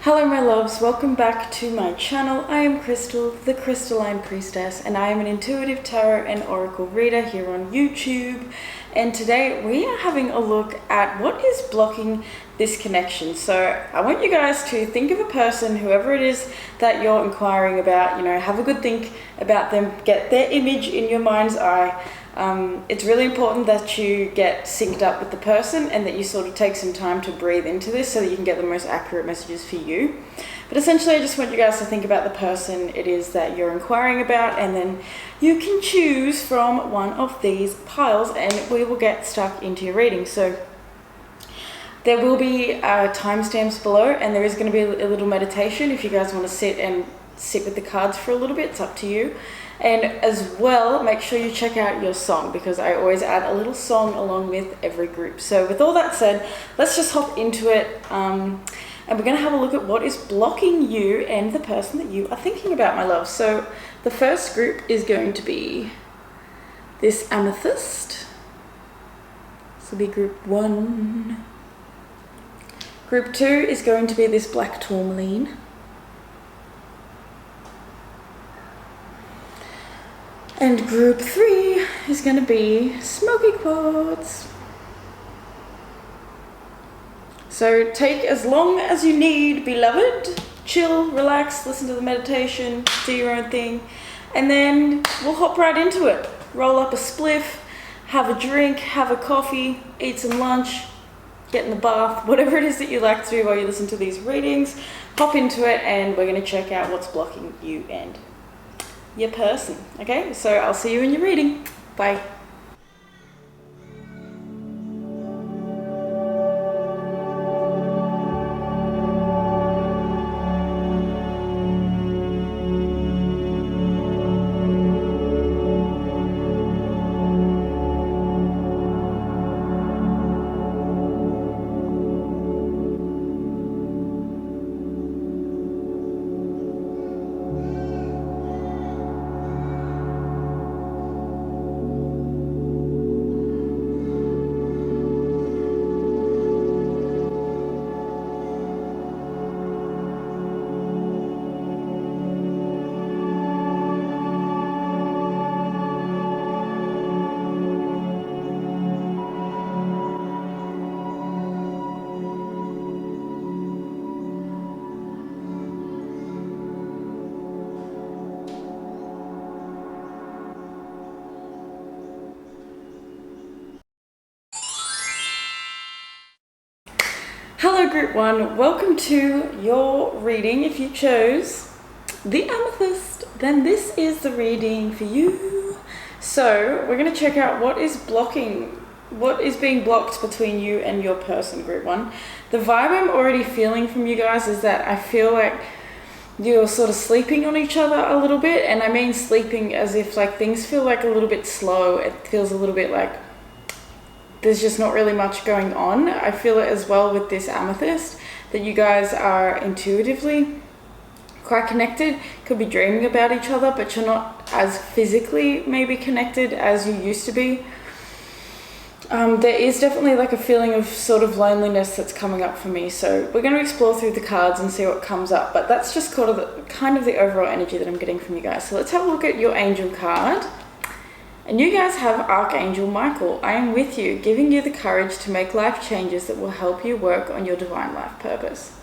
Hello my loves, welcome back to my channel. I am Crystal, the Crystalline Priestess, and I am an intuitive tarot and oracle reader here on YouTube. And today we are having a look at what is blocking this connection. So I want you guys to think of a person, whoever it is that you're inquiring about, have a good think about them, get their image in your mind's eye. It's really important that you get synced up with the person and that you sort of take some time to breathe into this so that you can get the most accurate messages for you. But essentially, I just want you guys to think about the person it is that you're inquiring about, and then you can choose from one of these piles and we will get stuck into your reading. So there will be timestamps below, and there is going to be a little meditation if you guys want to sit with the cards for a little bit. It's up to you. And as well, make sure you check out your song, because I always add a little song along with every group. So with all that said, let's just hop into it, and we're going to have a look at what is blocking you and the person that you are thinking about, my love. So the first group is going to be this Amethyst. This will be group 1. Group 2 is going to be this black Tourmaline. And group 3 is going to be Smoky Quartz. So take as long as you need, beloved. Chill, relax, listen to the meditation, do your own thing. And then we'll hop right into it. Roll up a spliff, have a drink, have a coffee, eat some lunch, get in the bath, whatever it is that you like to do while you listen to these readings. Hop into it and we're going to check out what's blocking you and your person. Okay, so I'll see you in your reading. Bye. Hello group 1, welcome to your reading. If you chose the Amethyst, then this is the reading for you. So we're going to check out what is being blocked between you and your person, group 1. The vibe I'm already feeling from you guys is that I feel like you're sort of sleeping on each other a little bit, and I mean sleeping as if like things feel like a little bit slow. It feels a little bit like there's just not really much going on. I feel it as well with this Amethyst, that you guys are intuitively quite connected. Could be dreaming about each other, but you're not as physically maybe connected as you used to be. There is definitely like a feeling of sort of loneliness that's coming up for me. So we're going to explore through the cards and see what comes up, but that's just kind of the overall energy that I'm getting from you guys. So let's have a look at your angel card. And you guys have Archangel Michael. I am with you, giving you the courage to make life changes that will help you work on your divine life purpose.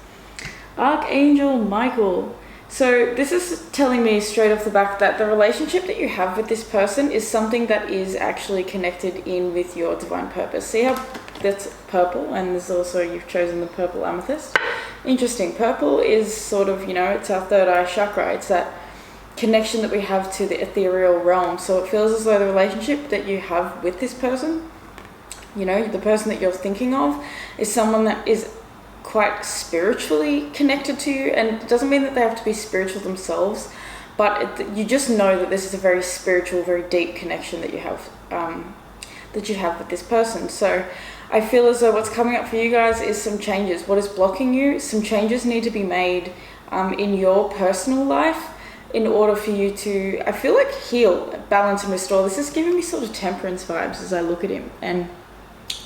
Archangel Michael. So this is telling me straight off the back that the relationship that you have with this person is something that is actually connected in with your divine purpose. See how that's purple, and there's also, you've chosen the purple amethyst. Interesting. Purple is sort of, it's our third eye chakra. It's that connection that we have to the ethereal realm. So it feels as though the relationship that you have with this person, the person that you're thinking of, is someone that is quite spiritually connected to you. And it doesn't mean that they have to be spiritual themselves, but you just know that this is a very spiritual, very deep connection that you have with this person. So I feel as though what's coming up for you guys is some changes. What is blocking you? Some changes need to be made in your personal life in order for you to, I feel like, heal, balance and restore. This is giving me sort of temperance vibes as I look at him. And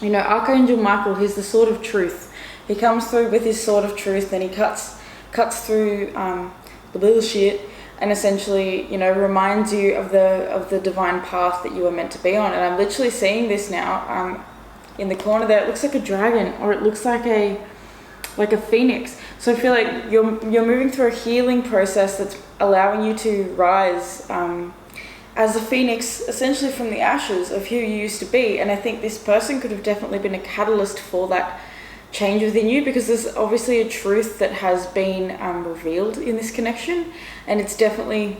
Archangel Michael, he's the sword of truth. He comes through with his sword of truth and he cuts cuts through the bullshit, and essentially, you know, reminds you of the divine path that you were meant to be on. And I'm literally seeing this now. In the corner there, it looks like a dragon, or it looks like a phoenix. So I feel like you're moving through a healing process that's allowing you to rise as a phoenix, essentially from the ashes of who you used to be. And I think this person could have definitely been a catalyst for that change within you, because there's obviously a truth that has been revealed in this connection, and it's definitely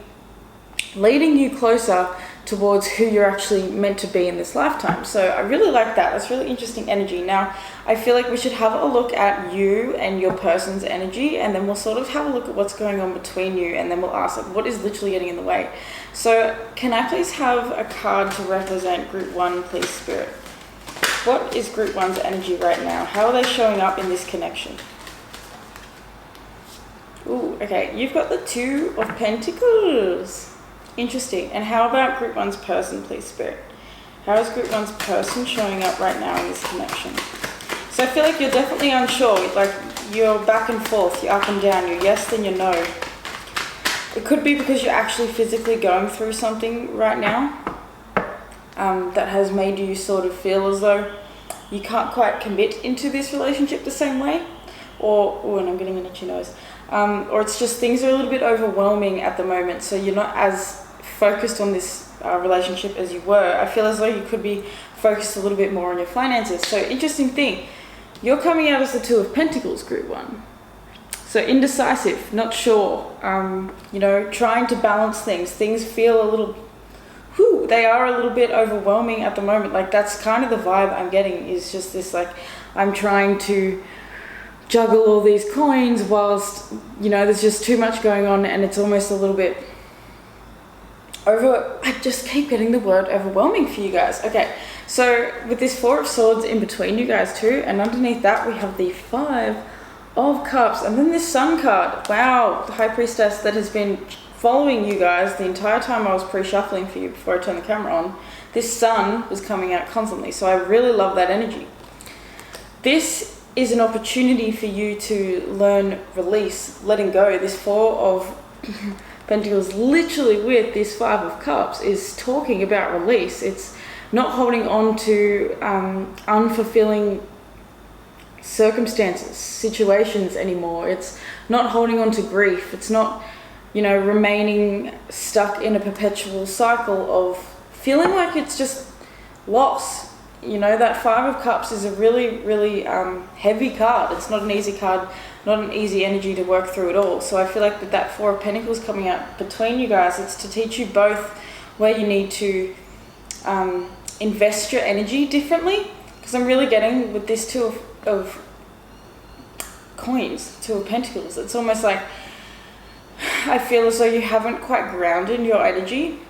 leading you closer towards who you're actually meant to be in this lifetime. So I really like that. That's really interesting energy. Now, I feel like we should have a look at you and your person's energy, and then we'll sort of have a look at what's going on between you, and then we'll ask, like, what is literally getting in the way? So can I please have a card to represent Group 1, please, Spirit? What is Group 1's energy right now? How are they showing up in this connection? Ooh, okay. You've got the Two of Pentacles. Interesting. And how about Group 1's person, please, Spirit? How is Group 1's person showing up right now in this connection? So I feel like you're definitely unsure. Like, you're back and forth. You're up and down. You're yes, then you're no. It could be because you're actually physically going through something right now that has made you sort of feel as though you can't quite commit into this relationship the same way. Or, and I'm getting an itchy nose. Or it's just things are a little bit overwhelming at the moment, so you're not as focused on this relationship as you were. I feel as though you could be focused a little bit more on your finances. So interesting thing, you're coming out as the Two of Pentacles, Group 1. So indecisive, not sure, you know, trying to balance things. Things feel a little, they are a little bit overwhelming at the moment. Like, that's kind of the vibe I'm getting, is just this, like, I'm trying to juggle all these coins whilst, you know, there's just too much going on, and it's almost a little bit I just keep getting the word overwhelming for you guys. Okay, so with this Four of Swords in between you guys too, and underneath that we have the Five of Cups, and then this Sun card. Wow, the High Priestess that has been following you guys the entire time I was pre-shuffling for you before I turned the camera on. This Sun was coming out constantly, so I really love that energy. This is an opportunity for you to learn release, letting go. This Four of Pentacles, literally with this Five of Cups, is talking about release. It's not holding on to unfulfilling circumstances, situations anymore. It's not holding on to grief. It's not, you know, remaining stuck in a perpetual cycle of feeling like it's just loss. You know, that Five of Cups is a really, really heavy card. It's not an easy card, not an easy energy to work through at all. So I feel like with that Four of Pentacles coming out between you guys, it's to teach you both where you need to invest your energy differently. Because I'm really getting with this Two of Coins, Two of Pentacles, it's almost like I feel as though you haven't quite grounded your energy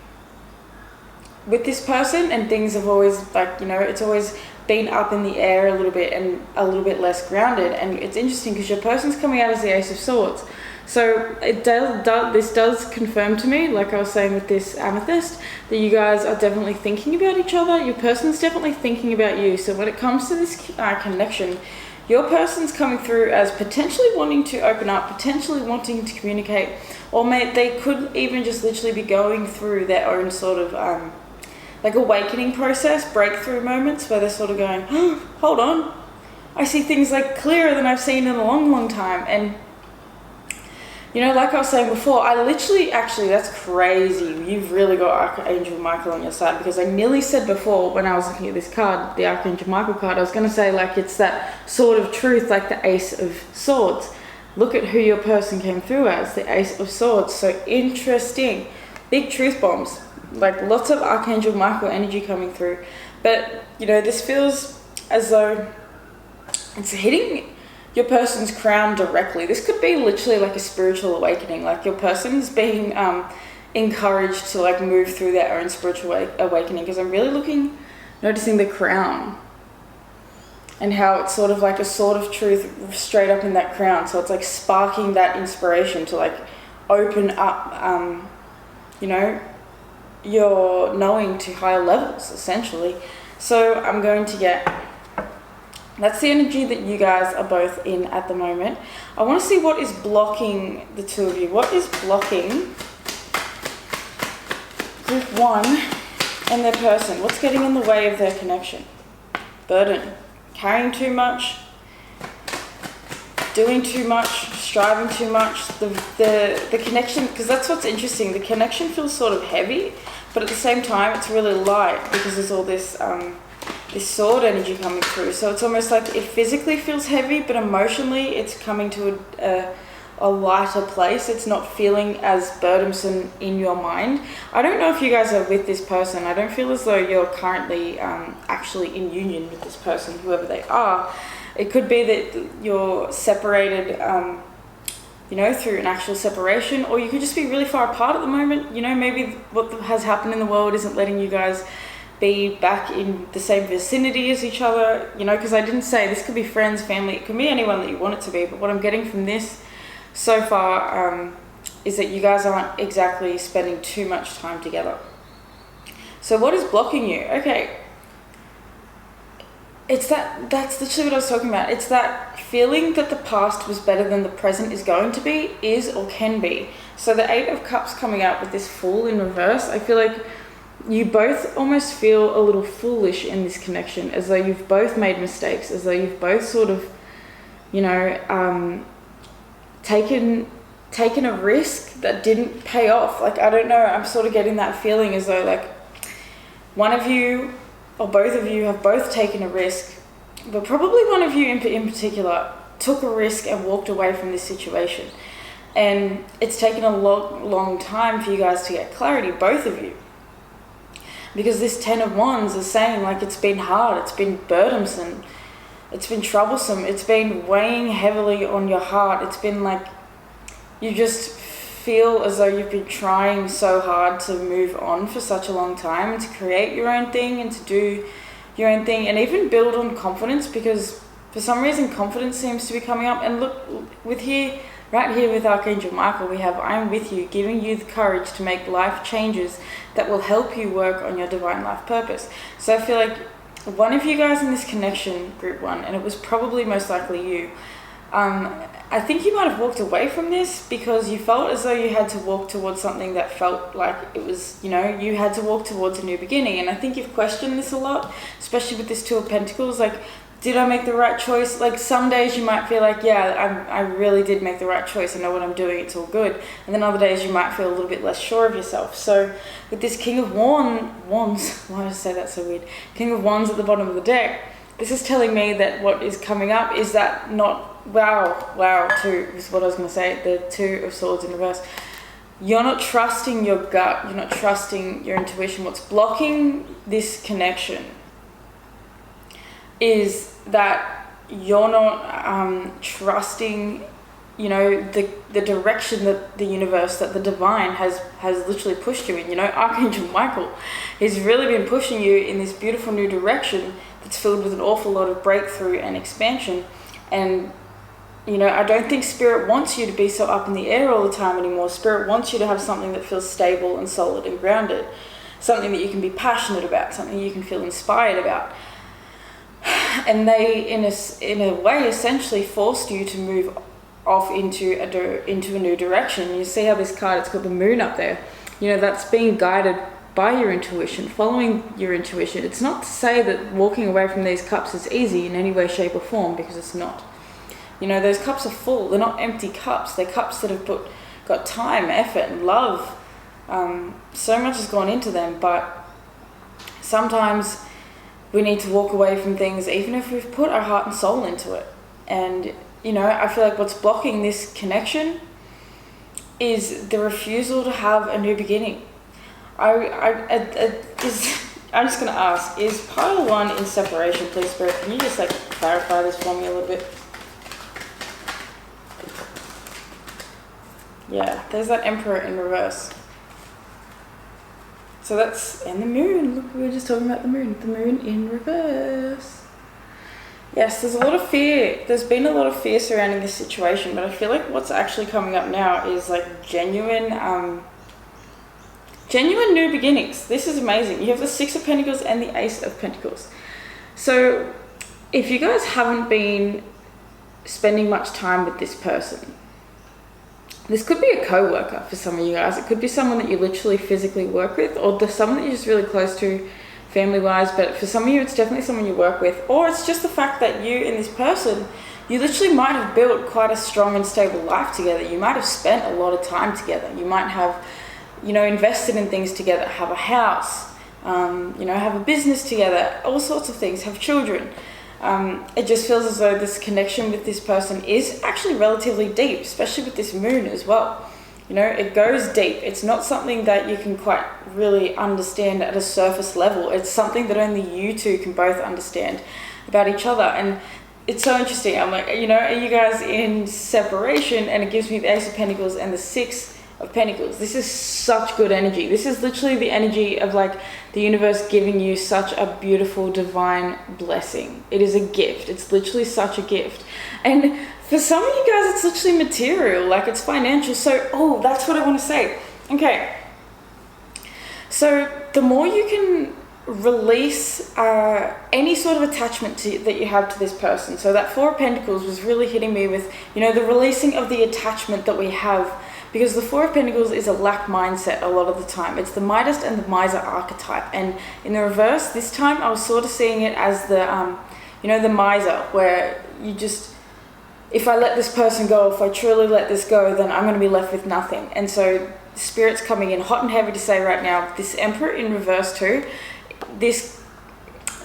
with this person, and things have always, like, you know, it's always been up in the air a little bit and a little bit less grounded. And it's interesting because your person's coming out as the Ace of Swords, so this does confirm to me, like I was saying with this Amethyst, that you guys are definitely thinking about each other. Your person's definitely thinking about you. So when it comes to this connection, your person's coming through as potentially wanting to open up, potentially wanting to communicate, or they could even just literally be going through their own sort of like awakening process, breakthrough moments where they're sort of going, oh, hold on, I see things like clearer than I've seen in a long, long time. And, you know, like I was saying before, I literally, actually, that's crazy. You've really got Archangel Michael on your side, because I nearly said before when I was looking at this card, the Archangel Michael card, I was going to say, like, it's that sort of truth, like the Ace of Swords. Look at who your person came through as, the Ace of Swords. So interesting. Big truth bombs. Like, lots of Archangel Michael energy coming through. But, you know, this feels as though it's hitting your person's crown directly. This could be literally like a spiritual awakening. Like, your person's being encouraged to, like, move through their own spiritual awakening. Because I'm really noticing the crown and how it's sort of like a sword of truth straight up in that crown. So it's like sparking that inspiration to, like, open up, you know, your knowing to higher levels, essentially. So I'm going to get That's the energy that you guys are both in at the moment. I want to see what is blocking the two of you. What is blocking group 1 and their person? What's getting in the way of their connection? Burden. Carrying too much. Doing too much. Striving too much. The connection, because that's what's interesting. The connection feels sort of heavy, but at the same time it's really light because there's all this sword energy coming through. So it's almost like it physically feels heavy, but emotionally it's coming to a lighter place. It's not feeling as burdensome in your mind. I don't know if you guys are with this person. I don't feel as though you're currently actually in union with this person, whoever they are. It could be that you're separated, through an actual separation, or you could just be really far apart at the moment. Maybe what has happened in the world isn't letting you guys be back in the same vicinity as each other, because I didn't say this could be friends, family, it could be anyone that you want it to be, but what I'm getting from this so far is that you guys aren't exactly spending too much time together. So what is blocking you? Okay, that's literally what I was talking about. It's that feeling that the past was better than the present is going to be, is or can be. So the 8 of Cups coming out with this Fool in reverse, I feel like you both almost feel a little foolish in this connection, as though you've both made mistakes, as though you've both sort of, taken a risk that didn't pay off. Like, I don't know, I'm sort of getting that feeling as though like one of you or both of you have both taken a risk, but probably one of you in particular took a risk and walked away from this situation. And it's taken a long time for you guys to get clarity, both of you. Because this 10 of Wands is saying like it's been hard, it's been burdensome, it's been troublesome, it's been weighing heavily on your heart. It's been like you just feel as though you've been trying so hard to move on for such a long time and to create your own thing and to do your own thing and even build on confidence, because for some reason confidence seems to be coming up. And look, right here with Archangel Michael, we have I am with you, giving you the courage to make life changes that will help you work on your divine life purpose. So I feel like one of you guys in this connection, group 1, and it was probably most likely you, I think you might have walked away from this because you felt as though you had to walk towards something that felt like it was, you had to walk towards a new beginning. And I think you've questioned this a lot, especially with this 2 of Pentacles. Like, did I make the right choice? Like, some days you might feel like, yeah, I really did make the right choice. I know what I'm doing. It's all good. And then other days you might feel a little bit less sure of yourself. So with this King of Wands, why did I say that so weird? King of Wands at the bottom of the deck, this is telling me that what is coming up is that two is what I was going to say, the 2 of Swords in reverse. You're not trusting your gut. You're not trusting your intuition. What's blocking this connection is that you're not trusting, the direction that the universe, that the divine has literally pushed you in. Archangel Michael has really been pushing you in this beautiful new direction that's filled with an awful lot of breakthrough and expansion. And I don't think Spirit wants you to be so up in the air all the time anymore. Spirit wants you to have something that feels stable and solid and grounded, something that you can be passionate about, something you can feel inspired about. And they, in a way, essentially forced you to move off into a new direction. You see how this card, it's got the moon up there. That's being guided by your intuition, following your intuition. It's not to say that walking away from these cups is easy in any way, shape or form, because it's not. Those cups are full. They're not empty cups. They're cups that have got time, effort and love. So much has gone into them, but sometimes we need to walk away from things even if we've put our heart and soul into it. And I feel like what's blocking this connection is the refusal to have a new beginning. I'm just going to ask, is pile 1 in separation, please, Spirit? Can you just clarify this for me a little bit? Yeah, there's that Emperor in reverse. So that's, and the moon. Look, we were just talking about the moon in reverse. Yes, there's a lot of fear. There's been a lot of fear surrounding this situation, but I feel like what's actually coming up now is genuine new beginnings. This is amazing. You have the 6 of Pentacles and the Ace of Pentacles. So if you guys haven't been spending much time with this person, this could be a co-worker for some of you guys. It could be someone that you literally physically work with, or there's someone that you're just really close to family-wise, but for some of you, it's definitely someone you work with. Or it's just the fact that you and this person, you literally might have built quite a strong and stable life together. You might have spent a lot of time together. You might have, you know, invested in things together, have a house, you know, have a business together, all sorts of things, have children. It just feels as though this connection with this person is actually relatively deep, especially with this moon as well. You know, it goes deep. It's not something that you can quite really understand at a surface level. It's something that only you two can both understand about each other. And it's so interesting. I'm like, you know, are you guys in separation? And it gives me the Ace of Pentacles and the Six of Pentacles. This is such good energy. This is literally the energy of like the universe giving you such a beautiful divine blessing. It is a gift. It's literally such a gift. And for some of you guys, it's literally material, like it's financial. So, oh, that's what I want to say. Okay. So the more you can release any sort of attachment that you have to this person. So that Four of Pentacles was really hitting me with, you know, the releasing of the attachment that we have. Because the Four of Pentacles is a lack mindset a lot of the time. It's the Midas and the Miser archetype. And in the reverse, this time I was sort of seeing it as the, you know, the Miser, where you just, if I let this person go, if I truly let this go, then I'm going to be left with nothing. And so Spirit's coming in hot and heavy to say right now, this Emperor in reverse too, this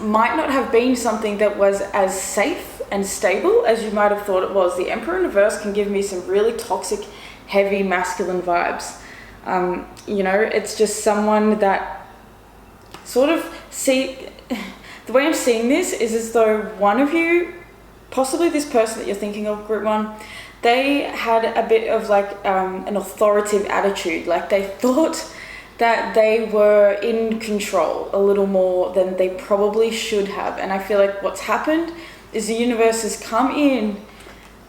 might not have been something that was as safe and stable as you might have thought it was. The Emperor in reverse can give me some really toxic, heavy masculine vibes. You know, it's just someone that sort of the way I'm seeing this is as though one of you, possibly this person that you're thinking of, group one, they had a bit of like an authoritative attitude. Like they thought that they were in control a little more than they probably should have. And I feel like what's happened is the universe has come in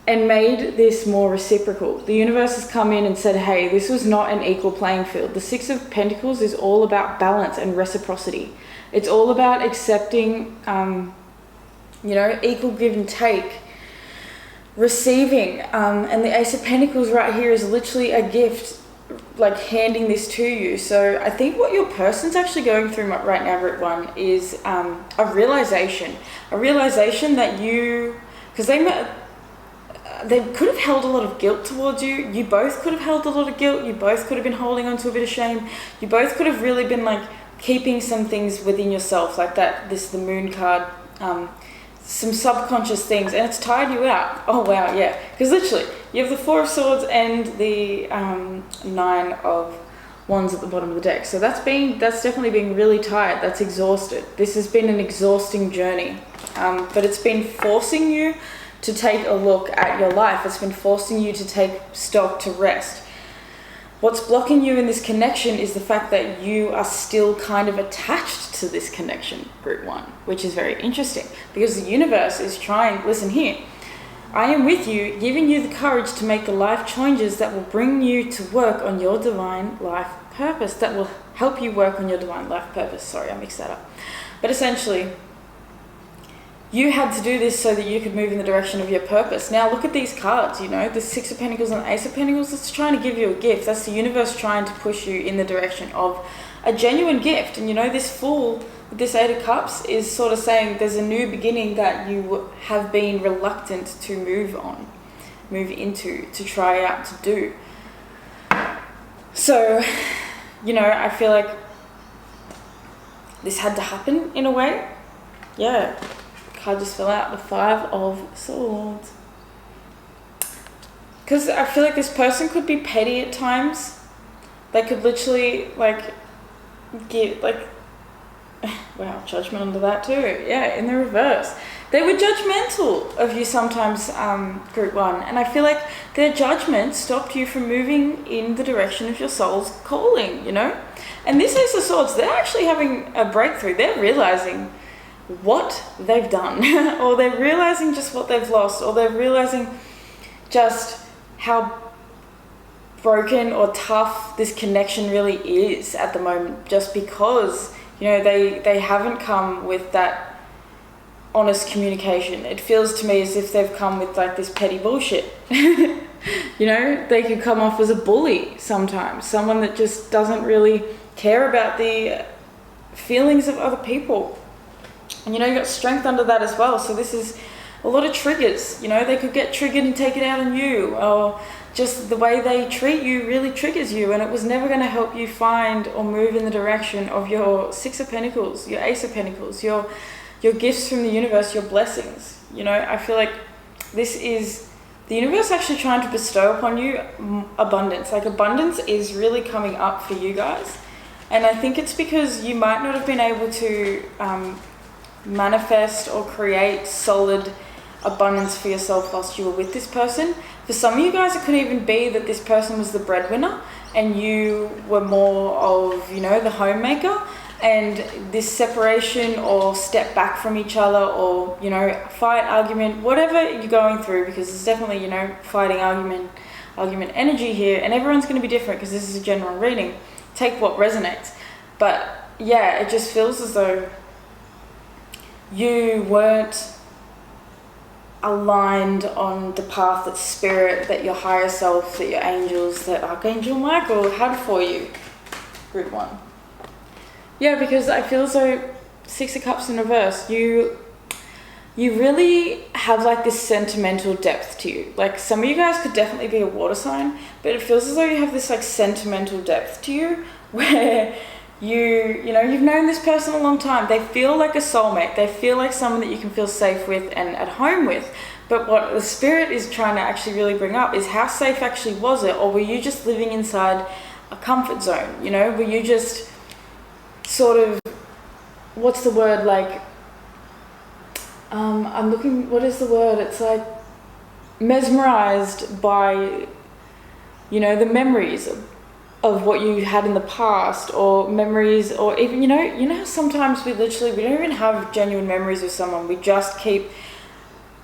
and made this more reciprocal. The universe has come in and said, hey, this was not an equal playing field. The Six of Pentacles is all about balance and reciprocity. It's all about accepting, you know, equal give and take, receiving. And the Ace of Pentacles right here is literally a gift, like handing this to you. So I think what your person's actually going through right now, group one, is a realization that you, because they could have held a lot of guilt towards you. You both could have held a lot of guilt. You both could have been holding on to a bit of shame. You both could have really been like keeping some things within yourself, like that, the Moon card, some subconscious things, and it's tired you out. Oh wow, yeah. Because literally, you have the Four of Swords and the Nine of Wands at the bottom of the deck. So that's definitely being really tired. That's exhausted. This has been an exhausting journey, but it's been forcing you to take a look at your life. It's been forcing you to take stock, to rest. What's blocking you in this connection is the fact that you are still kind of attached to this connection, group one, which is very interesting because the universe is trying, listen here, I am with you, giving you the courage to make the life changes that will bring you to work on your divine life purpose, that will help you work on your divine life purpose. Sorry, I mixed that up. But essentially, you had to do this so that you could move in the direction of your purpose. Now look at these cards, you know, the Six of Pentacles and the Ace of Pentacles. It's trying to give you a gift. That's the universe trying to push you in the direction of a genuine gift. And you know, this Fool with this Eight of Cups is sort of saying there's a new beginning that you have been reluctant to move into, to try out, to do. So, you know, I feel like this had to happen in a way. Yeah. Card just fell out, the Five of Swords. Because I feel like this person could be petty at times. They could literally like give like, wow, judgment under that too. Yeah, in the reverse. They were judgmental of you sometimes, group one. And I feel like their judgment stopped you from moving in the direction of your soul's calling, you know? And this Ace of Swords, they're actually having a breakthrough. They're realizing what they've done, or they're realizing just what they've lost, or they're realizing just how broken or tough this connection really is at the moment, just because, you know, they haven't come with that honest communication. It feels to me as if they've come with like this petty bullshit. You know, they could come off as a bully sometimes, someone that just doesn't really care about the feelings of other people. And you know, you got strength under that as well. So this is a lot of triggers. You know, they could get triggered and take it out on you, or just the way they treat you really triggers you, and it was never going to help you find or move in the direction of your Six of Pentacles, your Ace of Pentacles, your gifts from the universe, your blessings. You know, I feel like this is the universe actually trying to bestow upon you abundance. Like, abundance is really coming up for you guys. And I think it's because you might not have been able to manifest or create solid abundance for yourself whilst you were with this person. For some of you guys, it could even be that this person was the breadwinner and you were more of, you know, the homemaker. And this separation or step back from each other, or, you know, fight, argument, whatever you're going through, because there's definitely, you know, fighting, argument energy here, and everyone's going to be different because this is a general reading. Take what resonates. But yeah, it just feels as though you weren't aligned on the path that spirit, that your higher self, that your angels, that Archangel Michael had for you. Group 1. Yeah, because I feel as though Six of Cups in reverse, you really have like this sentimental depth to you. Like, some of you guys could definitely be a water sign, but it feels as though you have this like sentimental depth to you where you know, you've known this person a long time. They feel like a soulmate. They feel like someone that you can feel safe with and at home with. But what the spirit is trying to actually really bring up is, how safe actually was it? Or were you just living inside a comfort zone? You know, were you just sort of, what's the word, like, I'm looking, what is the word? It's like mesmerized by, you know, the memories of what you had in the past, or memories, or even, you know how sometimes we don't even have genuine memories of someone. We just keep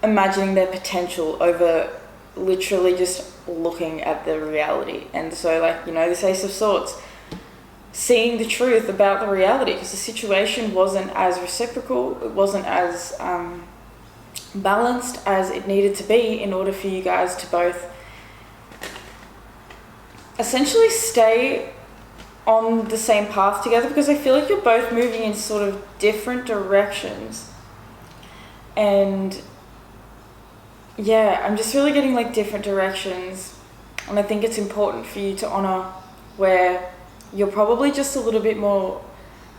imagining their potential over literally just looking at the reality. And so, like, you know, this Ace of Swords, seeing the truth about the reality, because the situation wasn't as reciprocal, it wasn't as balanced as it needed to be in order for you guys to both essentially stay on the same path together, because I feel like you're both moving in sort of different directions. And yeah, I'm just really getting like different directions, and I think it's important for you to honor where you're probably just a little bit more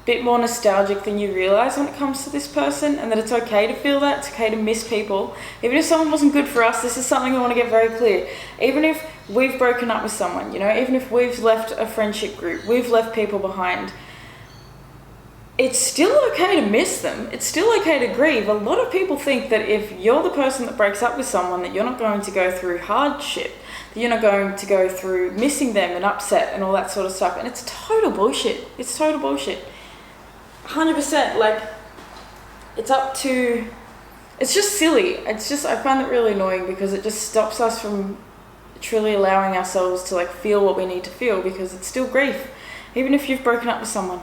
nostalgic than you realize when it comes to this person, and that it's okay to feel that. It's okay to miss people. Even if someone wasn't good for us, this is something I want to get very clear. Even if we've broken up with someone, you know, even if we've left a friendship group, we've left people behind, it's still okay to miss them. It's still okay to grieve. A lot of people think that if you're the person that breaks up with someone, that you're not going to go through hardship, that you're not going to go through missing them and upset and all that sort of stuff. And it's total bullshit. It's total bullshit. 100%. Like, it's just silly. It's just, I find it really annoying because it just stops us from truly allowing ourselves to like feel what we need to feel, because it's still grief. Even if you've broken up with someone,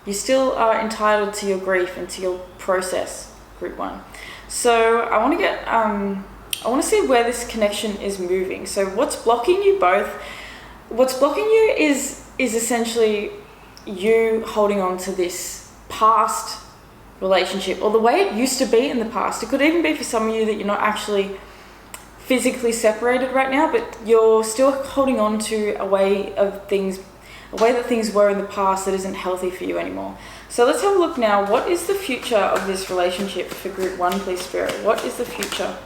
you still are entitled to your grief and to your process, Group 1. So I want to see where this connection is moving. So what's blocking you both? What's blocking you is essentially you holding on to this past relationship, or the way it used to be in the past. It could even be for some of you that you're not actually physically separated right now, but you're still holding on to a way that things were in the past that isn't healthy for you anymore. So let's have a look now. What is the future of this relationship for Group 1, please, Spirit? What is the future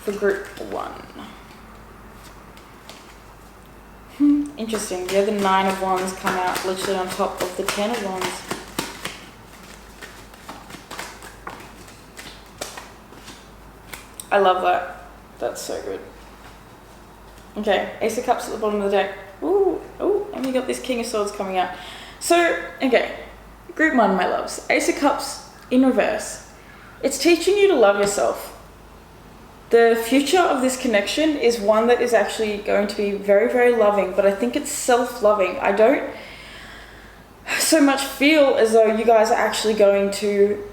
for Group 1? Interesting. The other 9 of Wands come out literally on top of the 10 of Wands. I love that. That's so good. Okay, Ace of Cups at the bottom of the deck. Ooh, and we got this King of Swords coming out. So, okay, Group 1, my loves. Ace of Cups in reverse. It's teaching you to love yourself. The future of this connection is one that is actually going to be very, very loving, but I think it's self-loving. I don't so much feel as though you guys are actually going to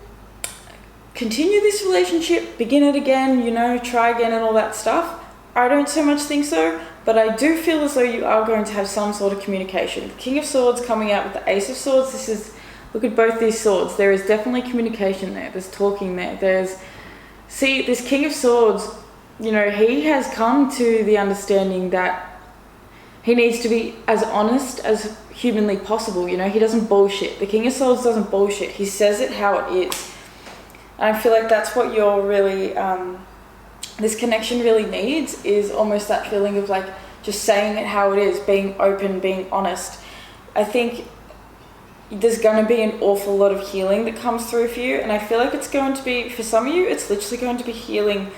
continue this relationship, begin it again, you know, try again and all that stuff? I don't so much think so, but I do feel as though you are going to have some sort of communication. The King of Swords coming out with the Ace of Swords, this is, look at both these swords. There is definitely communication there. There's talking there. See, this King of Swords, you know, he has come to the understanding that he needs to be as honest as humanly possible. You know, he doesn't bullshit. The King of Swords doesn't bullshit. He says it how it is. And I feel like that's what you're really, this connection really needs, is almost that feeling of like just saying it how it is, being open, being honest. I think there's going to be an awful lot of healing that comes through for you, and I feel like it's going to be, for some of you, it's literally going to be healing,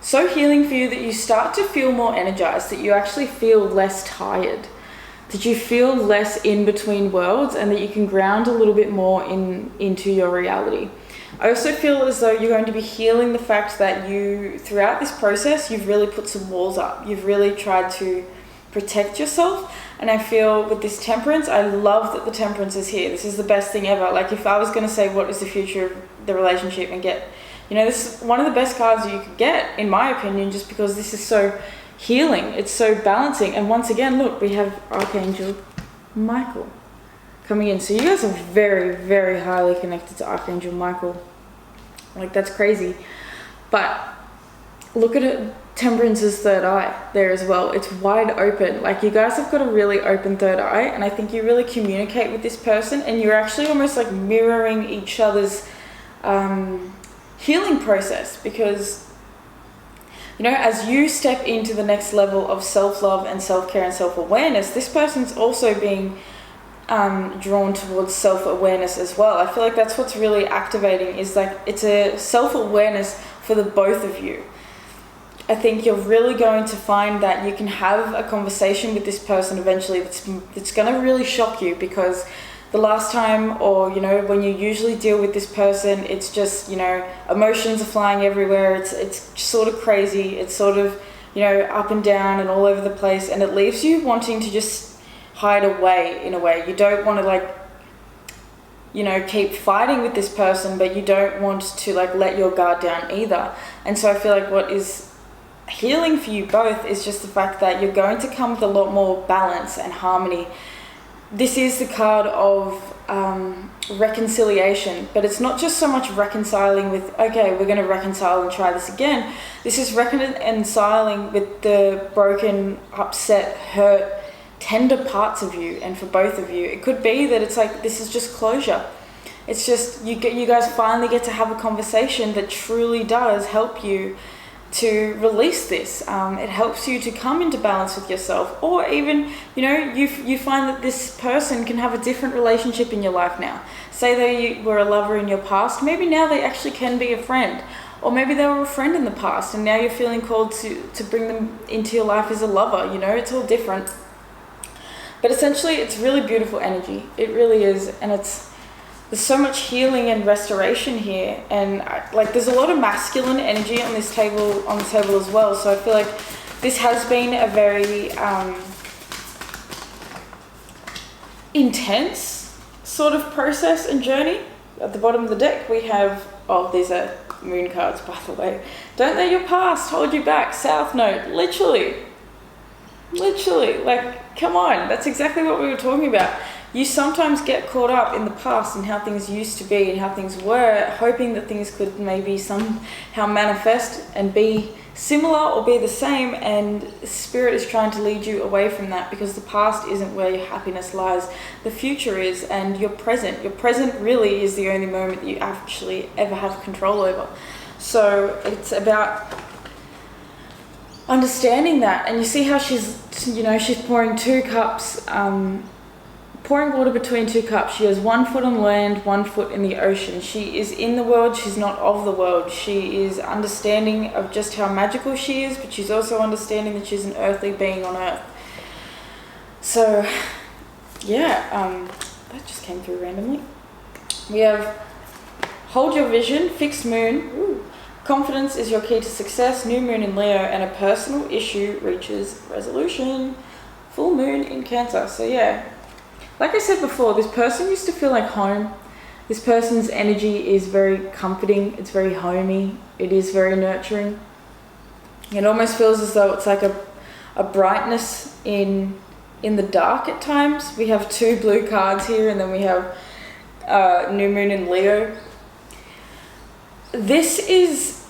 so healing for you that you start to feel more energized, that you actually feel less tired, that you feel less in between worlds, and that you can ground a little bit more into your reality. I also feel as though you're going to be healing the fact that you, throughout this process, you've really put some walls up. You've really tried to protect yourself. And I feel with this Temperance, I love that the Temperance is here. This is the best thing ever. Like, if I was going to say what is the future of the relationship and get, you know, this is one of the best cards you could get, in my opinion, just because this is so healing. It's so balancing. And once again, look, we have Archangel Michael coming in. So you guys are very, very highly connected to Archangel Michael. Like, that's crazy. But look at it, Temperance's third eye there as well. It's wide open. Like, you guys have got a really open third eye, and I think you really communicate with this person, and you're actually almost like mirroring each other's healing process, because, you know, as you step into the next level of self-love and self-care and self-awareness, this person's also being drawn towards self-awareness as well. I feel like that's what's really activating, is like, it's a self-awareness for the both of you. I think you're really going to find that you can have a conversation with this person eventually that's going to really shock you, because the last time, or, you know, when you usually deal with this person, it's just, you know, emotions are flying everywhere. It's sort of crazy. It's sort of, you know, up and down and all over the place, and it leaves you wanting to just hide away in a way. You don't want to, like, you know, keep fighting with this person, but you don't want to, like, let your guard down either. And so I feel like what is healing for you both is just the fact that you're going to come with a lot more balance and harmony. This is the card of reconciliation, but it's not just so much reconciling with, okay, we're going to reconcile and try this again. This is reconciling with the broken, upset, hurt, tender parts of you. And for both of you, it could be that it's like, this is just closure. It's just you guys finally get to have a conversation that truly does help you to release this. It helps you to come into balance with yourself, or even, you know, you find that this person can have a different relationship in your life now. Say they were a lover in your past, maybe now they actually can be a friend, or maybe they were a friend in the past and now you're feeling called to bring them into your life as a lover. You know, it's all different. But essentially, it's really beautiful energy. It really is. And there's so much healing and restoration here. And like, there's a lot of masculine energy on this table as well. So I feel like this has been a very intense sort of process and journey. At the bottom of the deck, we have, oh, these are moon cards, by the way. Don't let your past hold you back. South Node. Literally, like, come on, that's exactly what we were talking about. You sometimes get caught up in the past and how things used to be and how things were, hoping that things could maybe somehow manifest and be similar or be the same, and Spirit is trying to lead you away from that, because the past isn't where your happiness lies. The future is, and your present really is the only moment that you actually ever have control over. So it's about understanding that. And you see how she's pouring 2 cups, pouring water between 2 cups. She has 1 foot on land, 1 foot in the ocean. She is in the world, she's not of the world. She is understanding of just how magical she is, but she's also understanding that she's an earthly being on earth. So yeah, that just came through randomly. We have hold your vision, fixed moon. Ooh. Confidence is your key to success, new moon in Leo, and a personal issue reaches resolution. Full moon in Cancer. So yeah, like I said before, this person used to feel like home. This person's energy is very comforting, it's very homey, it is very nurturing. It almost feels as though it's like a brightness in the dark at times. We have 2 blue cards here, and then we have New Moon in Leo. This is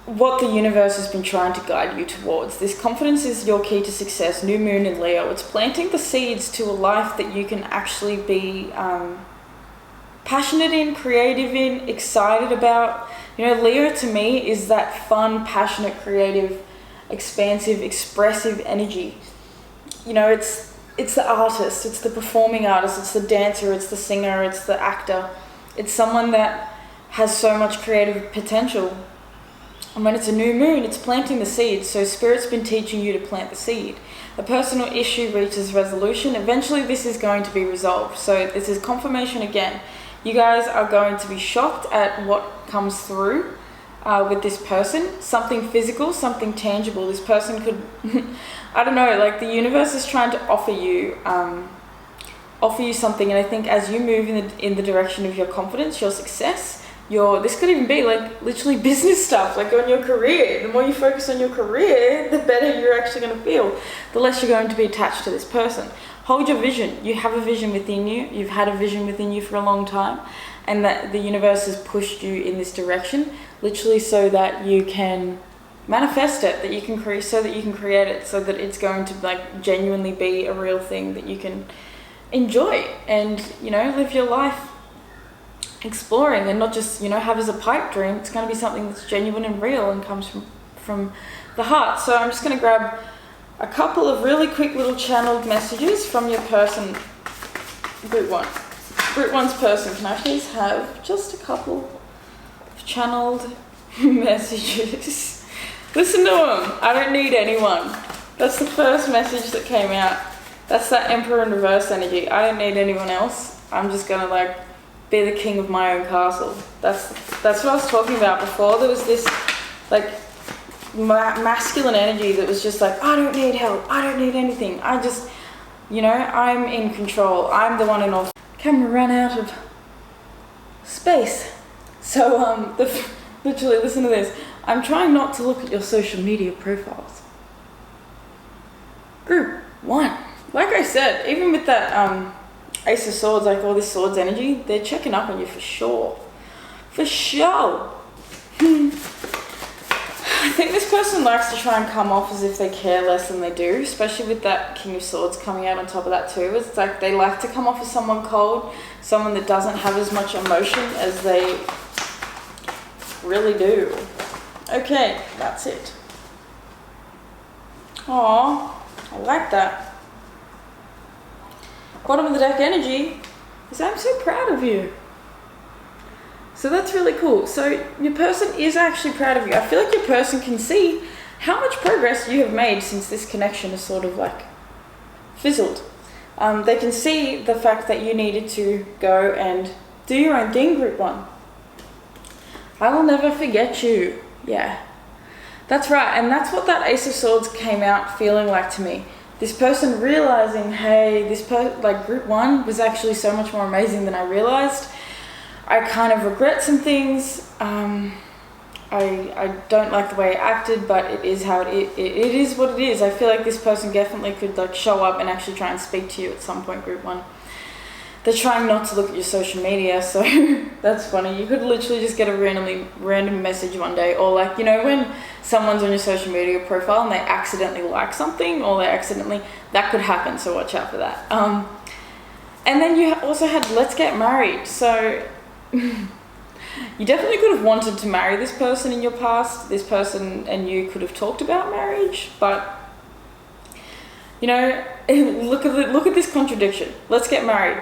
what the universe has been trying to guide you towards. This confidence is your key to success. New Moon in Leo. It's planting the seeds to a life that you can actually be passionate in, creative in, excited about. You know, Leo to me is that fun, passionate, creative, expansive, expressive energy. You know, it's the artist, it's the performing artist, it's the dancer, it's the singer, it's the actor. It's someone that has so much creative potential. And when it's a new moon, it's planting the seed. So Spirit's been teaching you to plant the seed. A personal issue reaches resolution. Eventually this is going to be resolved. So this is confirmation again. You guys are going to be shocked at what comes through with this person. Something physical, something tangible. This person could, I don't know, like the universe is trying to offer you something. And I think as you move in the direction of your confidence, your success, this could even be like literally business stuff, like on your career. The more you focus on your career, the better you're actually going to feel, the less you're going to be attached to this person. Hold your vision. You have a vision within you. You've had a vision within you for a long time, and that the universe has pushed you in this direction, literally so that you can manifest it, that you can create, so that you can create it, so that it's going to like genuinely be a real thing that you can enjoy and, you know, live your life exploring, and not just, you know, have as a pipe dream. It's going to be something that's genuine and real and comes from the heart. So I'm just going to grab a couple of really quick little channeled messages from your person, Group 1. Group 1's person. Can I please have just a couple of channeled messages? Listen to them. I don't need anyone. That's the first message that came out. That's that Emperor in reverse energy. I don't need anyone else. I'm just going to like be the king of my own castle. That's what I was talking about before. There was this like masculine energy that was just like, I don't need help, I don't need anything, I just, you know, I'm in control, I'm the one in all. Camera ran out of space. So literally listen to this. I'm trying not to look at your social media profiles. Group 1. Like I said, even with that Ace of Swords, like all this Swords energy, they're checking up on you for sure. For sure. I think this person likes to try and come off as if they care less than they do, especially with that King of Swords coming out on top of that too. It's like they like to come off as someone cold, someone that doesn't have as much emotion as they really do. Okay, that's it. Aww, I like that. Bottom of the deck energy is I'm so proud of you. So that's really cool. So your person is actually proud of you. I feel like your person can see how much progress you have made since this connection is sort of like fizzled. They can see the fact that you needed to go and do your own thing, Group 1. I will never forget you. Yeah, that's right. And that's what that Ace of Swords came out feeling like to me. This person realizing, hey, like Group 1 was actually so much more amazing than I realized. I kind of regret some things. I don't like the way I acted, but it is how it is what it is. I feel like this person definitely could like show up and actually try and speak to you at some point, Group 1. They're trying not to look at your social media, so that's funny. You could literally just get a random message one day, or like, you know, when someone's on your social media profile and they accidentally like something, or that could happen, so watch out for that. And then you also had Let's Get Married, so you definitely could have wanted to marry this person in your past. This person and you could have talked about marriage, but you know, look at this contradiction. Let's get married.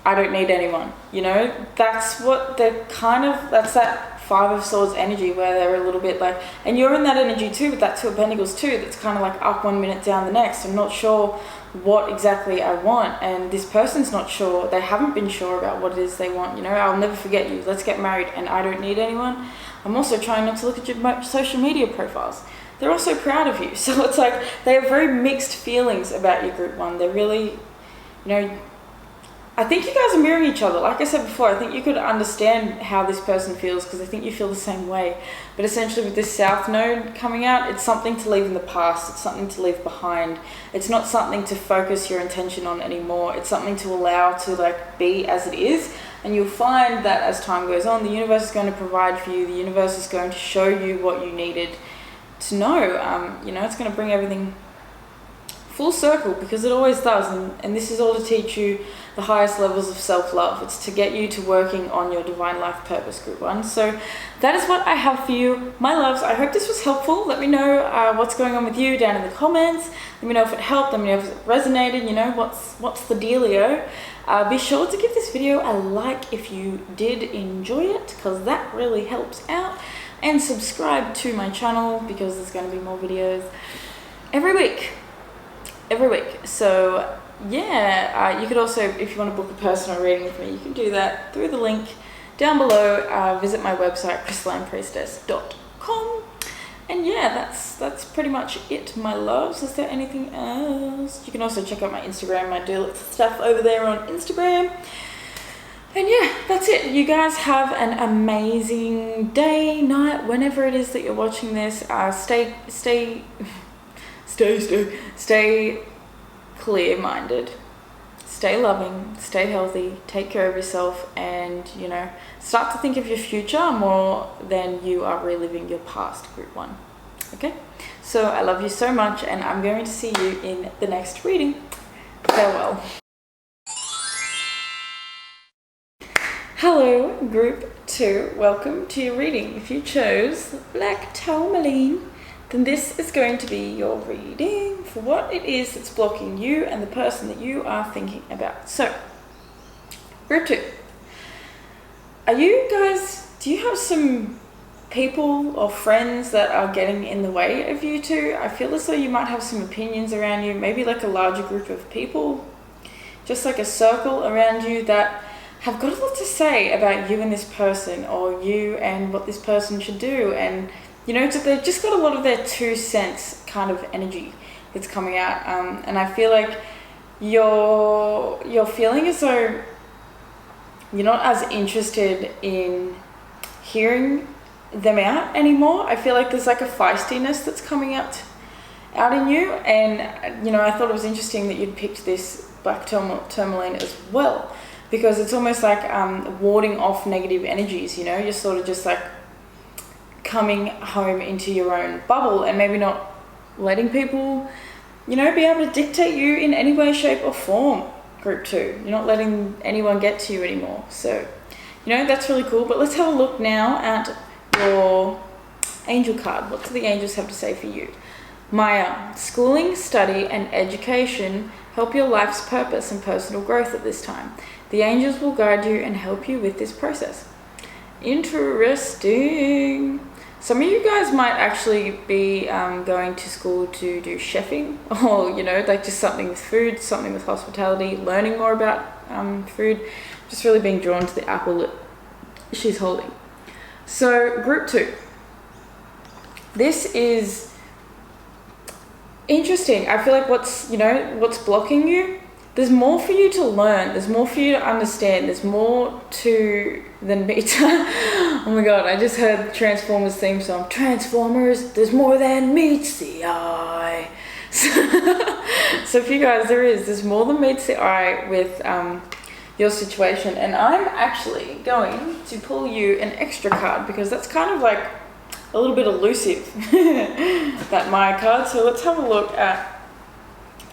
I don't need anyone. You know, that's what they're that's that Five of Swords energy where they're a little bit like, and you're in that energy too with that Two of Pentacles too, that's kind of like up 1 minute, down the next. I'm not sure what exactly I want, and this person's not sure. They haven't been sure about what it is they want. You know, I'll never forget you. Let's get married, and I don't need anyone. I'm also trying not to look at your social media profiles. They're also proud of you. So it's like they have very mixed feelings about you, Group 1. They're really, you know, I think you guys are mirroring each other. Like I said before, I think you could understand how this person feels because I think you feel the same way. But essentially with this South node coming out, it's something to leave in the past. It's something to leave behind. It's not something to focus your intention on anymore. It's something to allow to like be as it is. And you'll find that as time goes on, the universe is going to provide for you. The universe is going to show you what you needed to know. You know, it's going to bring everything full circle because it always does. And this is all to teach you the highest levels of self-love. It's to get you to working on your divine life purpose, group 1. So that is what I have for you, my loves. I hope this was helpful. Let me know what's going on with you down in the comments. Let me know if it helped. Let me know if it resonated. You know, what's the dealio. Be sure to give this video a like if you did enjoy it, because that really helps out. And subscribe to my channel because there's going to be more videos every week. So yeah, you could also, if you want to book a personal reading with me, you can do that through the link down below. Visit my website, crystallinepriestess.com. And yeah, that's pretty much it, my loves. Is there anything else? You can also check out my Instagram. I do lots of stuff over there on Instagram. And yeah, that's it. You guys have an amazing day, night, whenever it is that you're watching this. Stay clear-minded. Stay loving, stay healthy, take care of yourself, and, you know, start to think of your future more than you are reliving your past, group 1. Okay? So I love you so much, and I'm going to see you in the next reading. Farewell. Hello, group 2. Welcome to your reading. If you chose Black Tourmaline, then this is going to be your reading for what it is that's blocking you and the person that you are thinking about. So, group 2. Do you have some people or friends that are getting in the way of you two? I feel as though you might have some opinions around you, maybe like a larger group of people, just like a circle around you that have got a lot to say about you and this person, or you and what this person should do. And you know, they've just got a lot of their 2 cents kind of energy that's coming out. And I feel like you're feeling as though you're not as interested in hearing them out anymore. I feel like there's like a feistiness that's coming out in you. And, you know, I thought it was interesting that you'd picked this Black Tourmaline as well, because it's almost like warding off negative energies, you know. You're sort of just like coming home into your own bubble and maybe not letting people, you know, be able to dictate you in any way, shape or form, group 2. You're not letting anyone get to you anymore. So, you know, that's really cool. But let's have a look now at your angel card. What do the angels have to say for you? Maya, schooling, study and education help your life's purpose and personal growth at this time. The angels will guide you and help you with this process. Interesting. Some of you guys might actually be going to school to do chefing, or, you know, like just something with food, something with hospitality, learning more about food, just really being drawn to the apple that she's holding. So, group 2. This is interesting. I feel like what's blocking you, there's more for you to learn, there's more for you to understand, there's more to than meets. Oh my god, I just heard Transformers theme song. Transformers, there's more than meets the eye. So for you guys, there's more than meets the eye with your situation. And I'm actually going to pull you an extra card, because that's kind of like a little bit elusive, that Maya card. So let's have a look at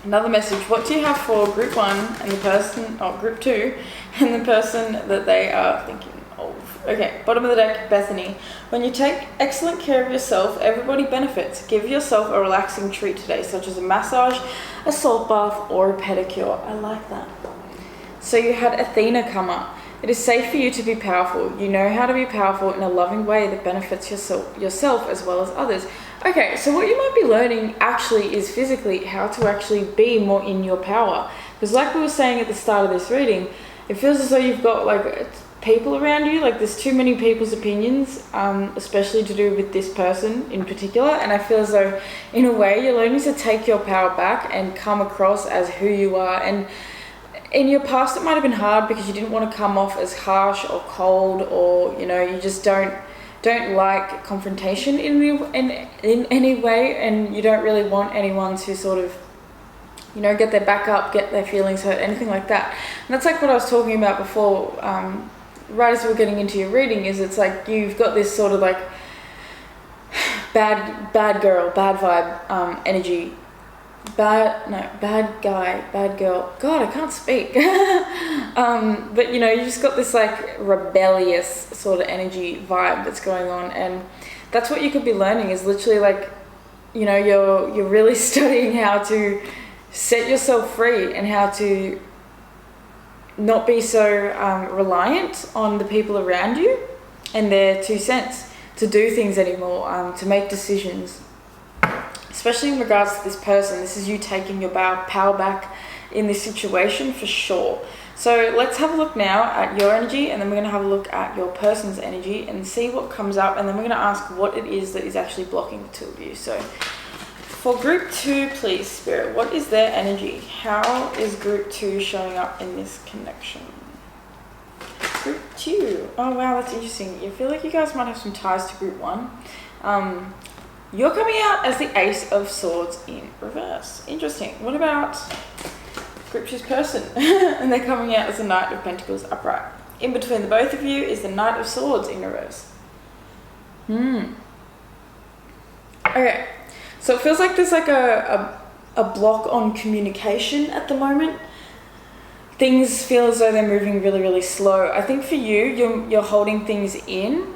another message. What do you have for group 1 and the person, group 2 and the person that they are thinking of? Okay, bottom of the deck, Bethany. When you take excellent care of yourself, everybody benefits. Give yourself a relaxing treat today, such as a massage, a salt bath, or a pedicure. I like that. So you had Athena come up. It is safe for you to be powerful. You know how to be powerful in a loving way that benefits yourself as well as others. Okay, so what you might be learning actually is physically how to actually be more in your power. Because like we were saying at the start of this reading, it feels as though you've got like people around you, like there's too many people's opinions, especially to do with this person in particular. And I feel as though in a way you're learning to take your power back and come across as who you are. And in your past it might have been hard because you didn't want to come off as harsh or cold, or you just don't like confrontation in any way, and you don't really want anyone to sort of get their back up, get their feelings hurt, anything like that. And that's like what I was talking about before, right as we were getting into your reading, is it's like you've got this sort of like bad girl, bad vibe energy. Bad guy, bad girl. God, I can't speak. But you just got this like rebellious sort of energy vibe that's going on, and that's what you could be learning, is literally like, you're really studying how to set yourself free and how to not be so reliant on the people around you and their 2 cents to do things anymore, to make decisions. Especially in regards to this person, this is you taking your power back in this situation for sure. So let's have a look now at your energy, and then we're going to have a look at your person's energy and see what comes up, and then we're going to ask what it is that is actually blocking the two of you. So for group 2, please, Spirit, what is their energy? How is group 2 showing up in this connection? Group 2. Oh wow, that's interesting. You feel like you guys might have some ties to group 1. You're coming out as the Ace of Swords in reverse. Interesting. What about group 2's person? And they're coming out as the Knight of Pentacles upright. In between the both of you is the Knight of Swords in reverse. Okay. So it feels like there's like a block on communication at the moment. Things feel as though they're moving really, really slow. I think for you're holding things in.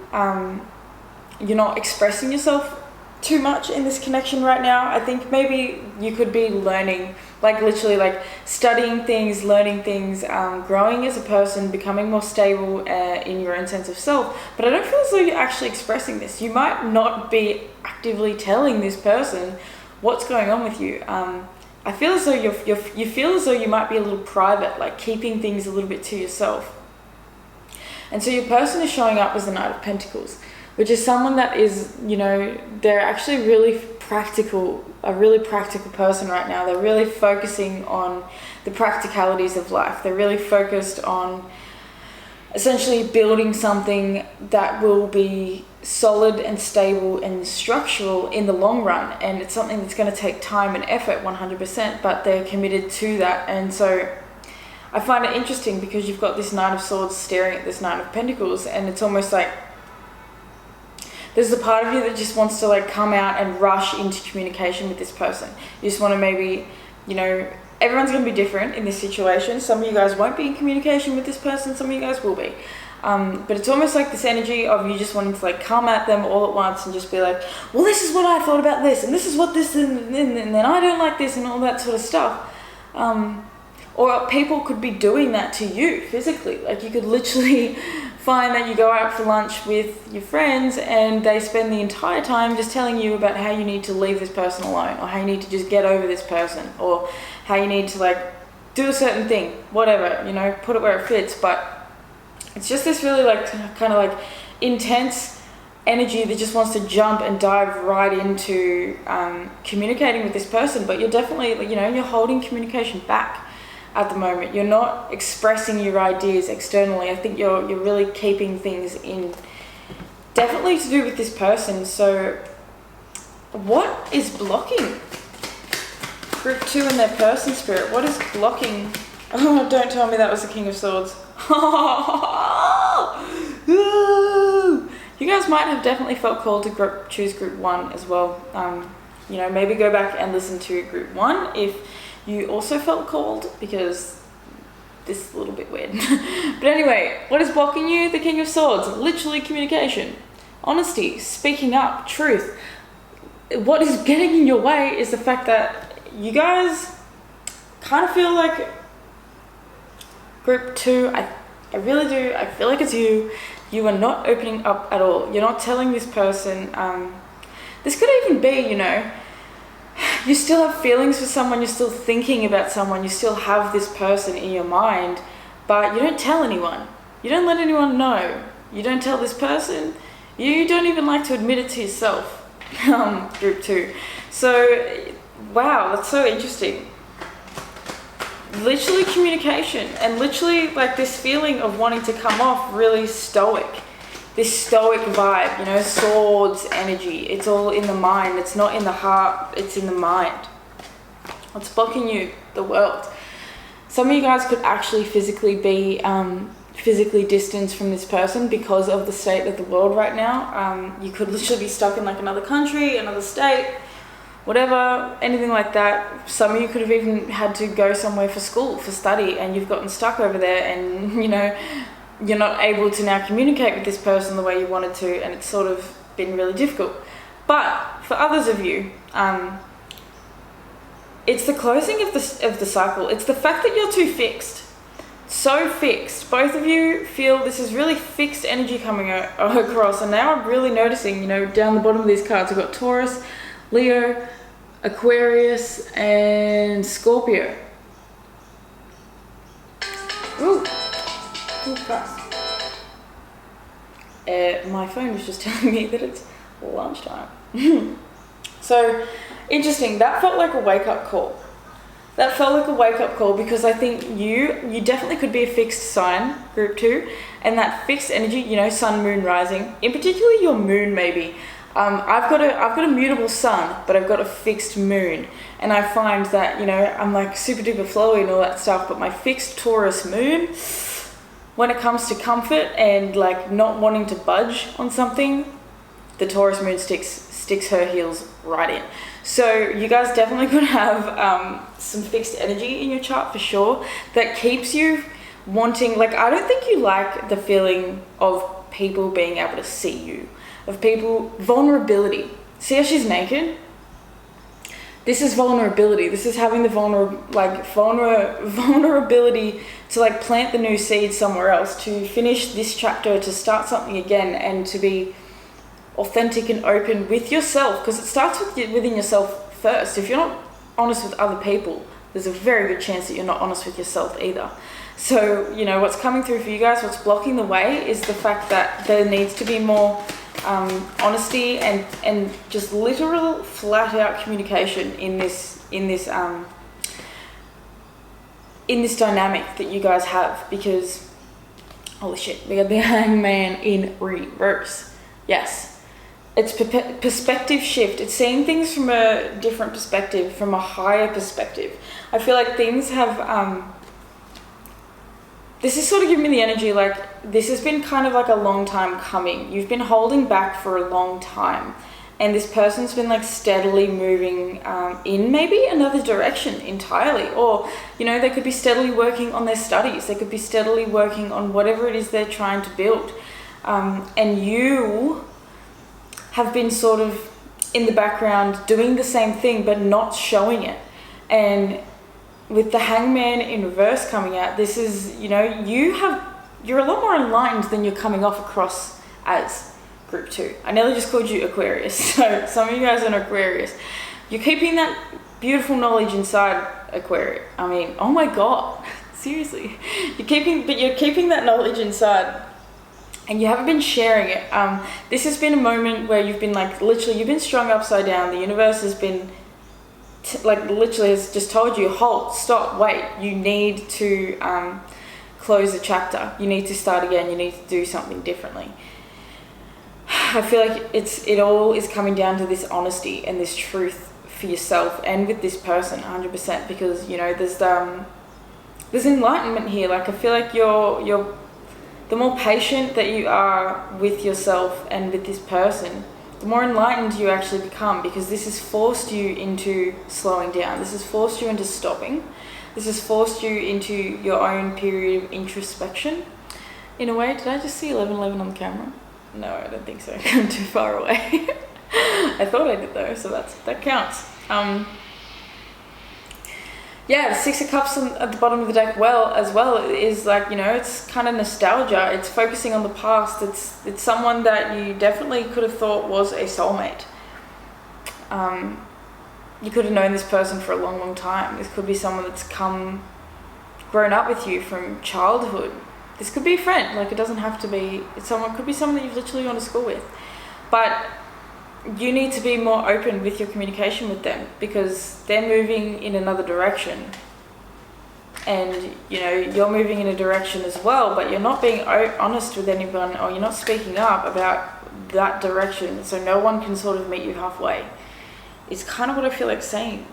You're not expressing yourself too much in this connection right now. I think maybe you could be learning, like literally like studying things, learning things, growing as a person, becoming more stable in your own sense of self. But I don't feel as though you're actually expressing this. You might not be actively telling this person what's going on with you. I feel as though you feel as though you might be a little private, like keeping things a little bit to yourself. And so your person is showing up as the Knight of Pentacles, which is someone that is, they're actually really practical, a really practical person right now. They're really focusing on the practicalities of life. They're really focused on essentially building something that will be solid and stable and structural in the long run. And it's something that's going to take time and effort, 100%, but they're committed to that. And so I find it interesting because you've got this Knight of Swords staring at this Knight of Pentacles, and it's almost like there's a part of you that just wants to like come out and rush into communication with this person. You just want to maybe, everyone's going to be different in this situation. Some of you guys won't be in communication with this person, some of you guys will be. But it's almost like this energy of you just wanting to like come at them all at once and just be like, well, this is what I thought about this, and this is what this, and then I don't like this, and all that sort of stuff. Or people could be doing that to you physically. Like you could literally find that you go out for lunch with your friends and they spend the entire time just telling you about how you need to leave this person alone, or how you need to just get over this person, or how you need to like do a certain thing, whatever, put it where it fits. But it's just this really like kind of like intense energy that just wants to jump and dive right into communicating with this person. But you're definitely, you're holding communication back at the moment. You're not expressing your ideas externally. I think you're really keeping things in, definitely to do with this person. So what is blocking group 2 and their person, Spirit? What is blocking? Oh, don't tell me that was the King of Swords. You guys might have definitely felt called to choose group 1 as well. Maybe go back and listen to group 1 if you also felt called, because this is a little bit weird. But anyway, what is blocking you? The King of Swords. Literally communication, honesty, speaking up, truth. What is getting in your way is the fact that you guys kind of feel like group 2, I really do, I feel like it's you are not opening up at all. You're not telling this person, this could even be, you still have feelings for someone, you're still thinking about someone, you still have this person in your mind, but you don't tell anyone. You don't let anyone know. You don't tell this person. You don't even like to admit it to yourself, group 2. So, wow, that's so interesting. literally communication, and literally like this feeling of wanting to come off really stoic. This stoic vibe, you know, swords energy. It's all in the mind. It's not in the heart. It's in the mind. What's blocking you? The world. Some of you guys could actually physically be physically distanced from this person because of the state of the world right now. You could literally be stuck in like another country, another state, whatever, anything like that. Some of you could have even had to go somewhere for school, for study, and you've gotten stuck over there, and you know, you're not able to now communicate with this person the way you wanted to, and it's sort of been really difficult. But for others of you, it's the closing of the cycle. It's the fact that you're too fixed. So fixed. Both of you feel this is really fixed energy coming across, and now I'm really noticing, you know, down the bottom of these cards, I've got Taurus, Leo, Aquarius, and Scorpio. Ooh. My phone was just telling me that it's lunchtime. So, interesting. That felt like a wake-up call. That felt like a wake-up call because I think you definitely could be a fixed sign, group 2, and that fixed energy, you know, sun, moon, rising, in particular your moon maybe. I've got a mutable sun, but I've got a fixed moon, and I find that, you know, I'm like super duper flowy and all that stuff, but my fixed Taurus moon, when it comes to comfort and like not wanting to budge on something, the Taurus moon sticks her heels right in. So you guys definitely could have some fixed energy in your chart for sure that keeps you wanting, like, I don't think you like the feeling of people being able to see you, of people, vulnerability. See how she's naked? This is vulnerability. This is having the vulnerability to like plant the new seed somewhere else, to finish this chapter, to start something again, and to be authentic and open with yourself, because it starts within yourself first. If you're not honest with other people, there's a very good chance that you're not honest with yourself either. So, you know, what's coming through for you guys, what's blocking the way is the fact that there needs to be more honesty and just literal flat out communication in this dynamic that you guys have, because holy shit, we got the Hangman in reverse. Yes, it's perspective shift. It's seeing things from a different perspective, from a higher perspective. I feel like things have this is sort of giving me the energy like this has been kind of like a long time coming. You've been holding back for a long time, and this person's been like steadily moving in maybe another direction entirely, or you know, they could be steadily working on their studies, they could be steadily working on whatever it is they're trying to build, and you have been sort of in the background doing the same thing but not showing it. And with the Hangman in reverse coming out, this is, you know, you're a lot more enlightened than you're coming off across as group 2. I nearly just called you Aquarius, so some of you guys are Aquarius. You're keeping that beautiful knowledge inside, Aquarius. I mean, oh my god, seriously. You're keeping that knowledge inside, and you haven't been sharing it. This has been a moment where you've been like, literally, you've been strung upside down. The universe has been literally has just told you, halt, stop, wait, you need to close the chapter, you need to start again, you need to do something differently. I feel like it all is coming down to this honesty and this truth for yourself and with this person 100%, because you know there's enlightenment here. Like I feel like you're the more patient that you are with yourself and with this person, the more enlightened you actually become, because this has forced you into slowing down. This has forced you into stopping. This has forced you into your own period of introspection. In a way, did I just see 1111 on the camera? No, I don't think so. I'm too far away. I thought I did though, so that counts. Yeah, the Six of Cups at the bottom of the deck as well is like, you know, it's kind of nostalgia. It's focusing on the past. It's someone that you definitely could have thought was a soulmate. You could have known this person for a long, long time. This could be someone that's grown up with you from childhood. This could be a friend. Like, it doesn't have to be. It could be someone that you've literally gone to school with. But you need to be more open with your communication with them, because they're moving in another direction. and you're moving in a direction as well, but you're not being honest with anyone, or you're not speaking up about that direction, so no one can sort of meet you halfway. It's kind of what I feel like saying.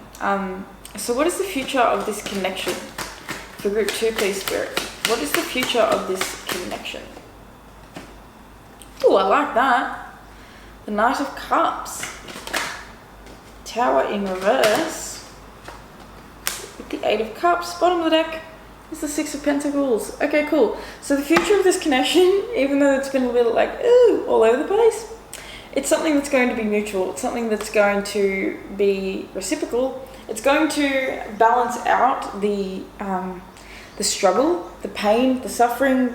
So what is the future of this connection? For group 2, please, Spirit. What is the future of this connection? Oh, I like that. The Knight of Cups. Tower in reverse. With the 8 of Cups. Bottom of the deck is the 6 of Pentacles. Okay, cool. So the future of this connection, even though it's been a little like, ooh, all over the place, it's something that's going to be mutual. It's something that's going to be reciprocal. It's going to balance out the struggle, the pain, the suffering,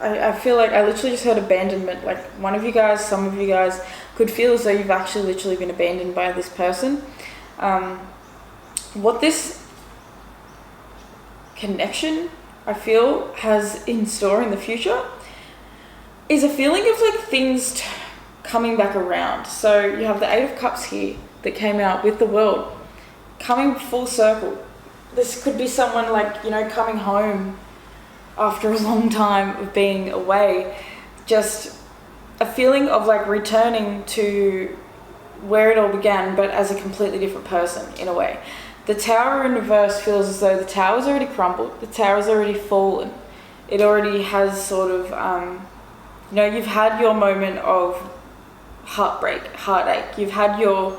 I feel like I literally just heard abandonment. Like one of you guys, some of you guys could feel as though you've actually literally been abandoned by this person. What this connection, I feel, has in store in the future is a feeling of like things coming back around. So you have the 8 of Cups here that came out with the World coming full circle. This could be someone like, coming home after a long time of being away. Just a feeling of like returning to where it all began, but as a completely different person in a way. The Tower in reverse feels as though the tower's already crumbled, the tower's already fallen. It already has sort of, you've had your moment of heartbreak, heartache. You've had your,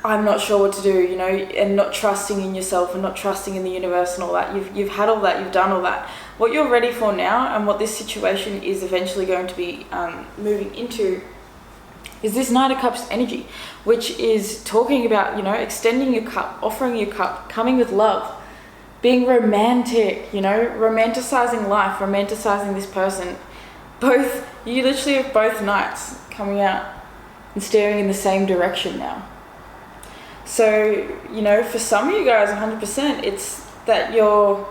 I'm not sure what to do, and not trusting in yourself and not trusting in the universe and all that. You've had all that, you've done all that. What you're ready for now, and what this situation is eventually going to be moving into, is this Knight of Cups energy, which is talking about, extending your cup, offering your cup, coming with love, being romantic, romanticizing life, romanticizing this person. You literally have both knights coming out and staring in the same direction now. So, for some of you guys, 100%, it's that you're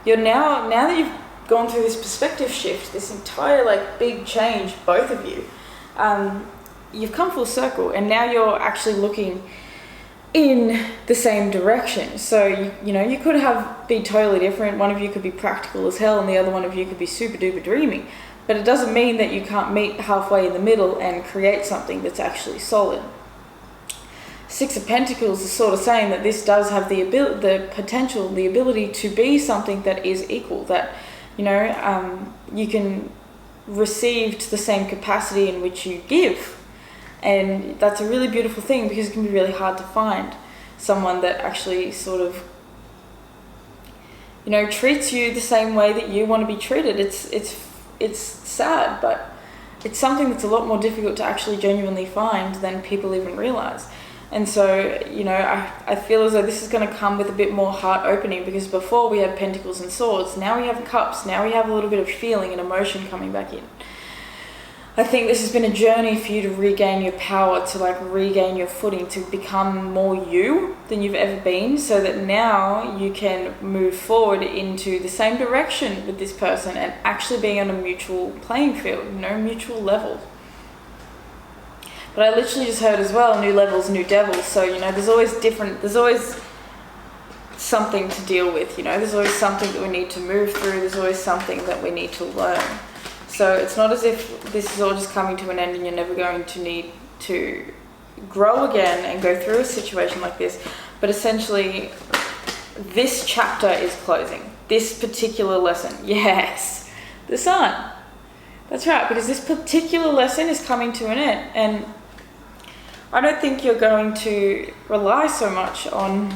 now that you've gone through this perspective shift, this entire like big change, both of you, you've come full circle, and now you're actually looking in the same direction. So, you could be totally different. One of you could be practical as hell, and the other one of you could be super duper dreaming. But it doesn't mean that you can't meet halfway in the middle and create something that's actually solid. 6 of Pentacles is sort of saying that this does have the potential, the ability to be something that is equal, that, you can receive to the same capacity in which you give. And that's a really beautiful thing, because it can be really hard to find someone that actually sort of, treats you the same way that you want to be treated. It's sad, but it's something that's a lot more difficult to actually genuinely find than people even realize. And so, I feel as though this is going to come with a bit more heart opening, because before we had Pentacles and Swords, now we have Cups, now we have a little bit of feeling and emotion coming back in. I think this has been a journey for you to regain your power, to like regain your footing, to become more you than you've ever been, so that now you can move forward into the same direction with this person and actually being on a mutual playing field, mutual level. But I literally just heard as well, new levels, new devils. So, there's always something to deal with, there's always something that we need to move through. There's always something that we need to learn. So it's not as if this is all just coming to an end and you're never going to need to grow again and go through a situation like this. But essentially, this chapter is closing. This particular lesson. Yes, the Sun. That's right, because this particular lesson is coming to an end. And I don't think you're going to rely so much on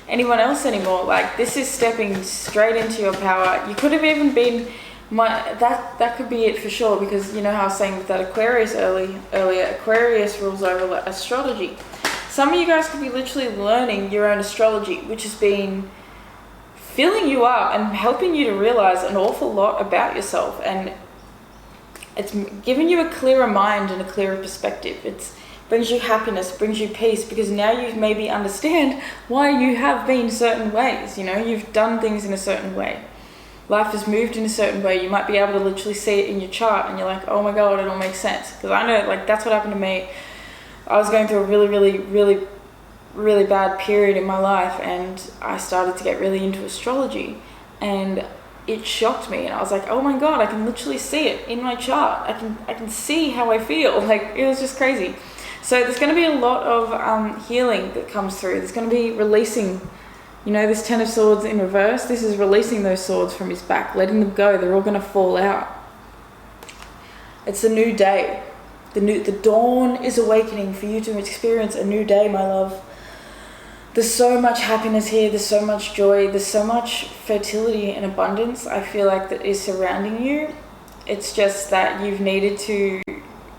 anyone else anymore. Like, this is stepping straight into your power. You could have even been that could be it for sure, because you know how I was saying with that Aquarius earlier, Aquarius rules over astrology. Some of you guys could be literally learning your own astrology, which has been filling you up and helping you to realize an awful lot about yourself, and it's giving you a clearer mind and a clearer perspective. It brings you happiness, brings you peace, because now you maybe understand why you have been certain ways. You've done things in a certain way. Life has moved in a certain way. You might be able to literally see it in your chart and you're like, oh my God, it all makes sense. Because I know, that's what happened to me. I was going through a really, really, really really bad period in my life, and I started to get really into astrology, and it shocked me, and I was like, oh my god, I can literally see it in my chart. I can see how I feel. Like, it was just crazy. So there's going to be a lot of healing that comes through. There's going to be releasing, you know, this 10 of Swords in reverse. This is releasing those swords from his back, letting them go. They're all going to fall out. It's a new day. The dawn is awakening for you to experience a new day, my love. There's so much happiness here. There's so much joy. There's so much fertility and abundance, I feel like, that is surrounding you. It's just that you've needed to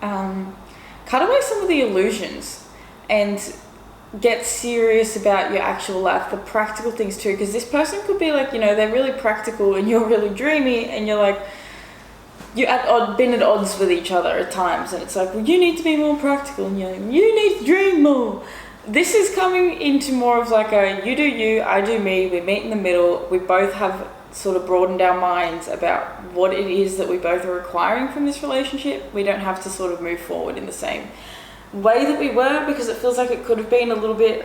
cut away some of the illusions and get serious about your actual life, the practical things too, because this person could be like, you know, they're really practical and you're really dreamy, and you're like, been at odds with each other at times, and it's like, well, you need to be more practical, and you're like, you need to dream more. This is coming into more of like a you do you, I do me, we meet in the middle, we both have sort of broadened our minds about what it is that we both are requiring from this relationship. We don't have to sort of move forward in the same way that we were, because it feels like it could have been a little bit,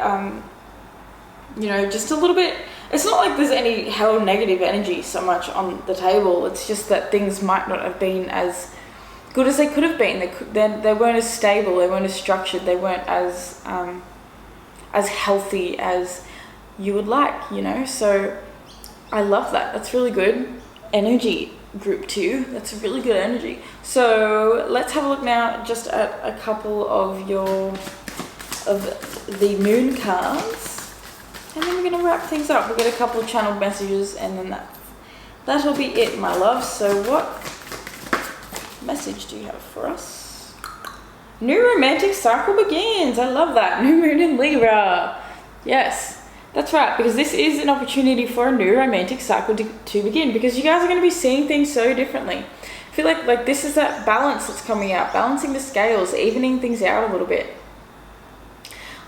you know, just a little bit. It's not like there's any hell negative energy so much on the table. It's just that things might not have been as good as they could have been. They weren't as stable, they weren't as structured, they weren't as healthy as you would like, you know. So I love that. That's really good energy, group 2. That's a really good energy. So let's have a look now just at a couple of the moon cards, and then we're going to wrap things up. We'll get a couple of channeled messages, and then that'll be it, my love. So what message do you have for us? New romantic cycle begins. I love that. New moon in Libra. Yes, that's right, because this is an opportunity for a new romantic cycle to begin, because you guys are going to be seeing things so differently. I feel like this is that balance that's coming out, balancing the scales, evening things out a little bit.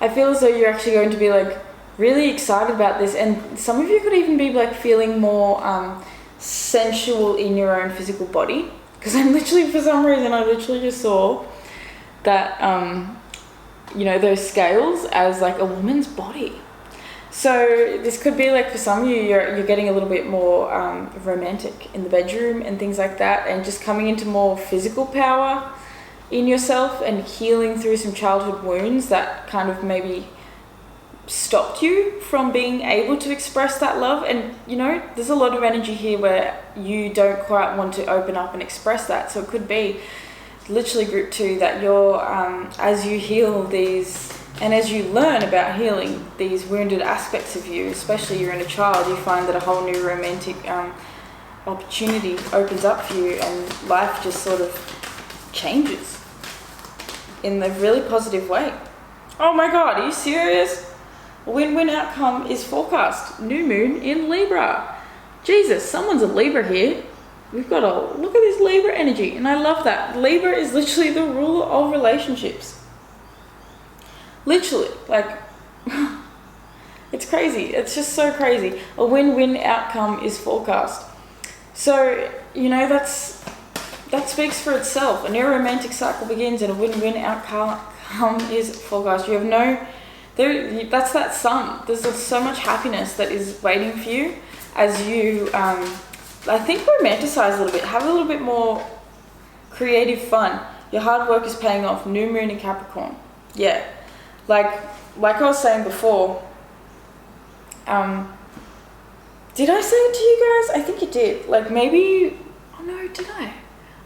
I feel as though you're actually going to be like really excited about this, and some of you could even be like feeling more sensual in your own physical body, because I'm literally, for some reason, I literally just saw that, you know, those scales as like a woman's body. So this could be like, for some of you, you're getting a little bit more romantic in the bedroom and things like that, and just coming into more physical power in yourself and healing through some childhood wounds that kind of maybe stopped you from being able to express that love. And, you know, there's a lot of energy here where you don't quite want to open up and express that. So it could be literally group 2 that you're, as you heal these, and as you learn about healing these wounded aspects of you, especially you're in a child, you find that a whole new romantic opportunity opens up for you, and life just sort of changes in a really positive way. Oh my god, are you serious? A win-win outcome is forecast. New moon in Libra. Jesus, someone's a Libra here. We've got a look at this Libra energy, and I love that. Libra is literally the ruler of relationships. Literally, like, it's crazy. It's just so crazy. A win-win outcome is forecast. So, you know, that speaks for itself. A new romantic cycle begins, and a win-win outcome is forecast. You have that's that sun. There's so much happiness that is waiting for you as you, I think, romanticize a little bit. Have a little bit more creative fun. Your hard work is paying off. New moon in Capricorn. Yeah. Like I was saying before, did I say it to you guys? I think you did. Like, maybe, oh no, did I?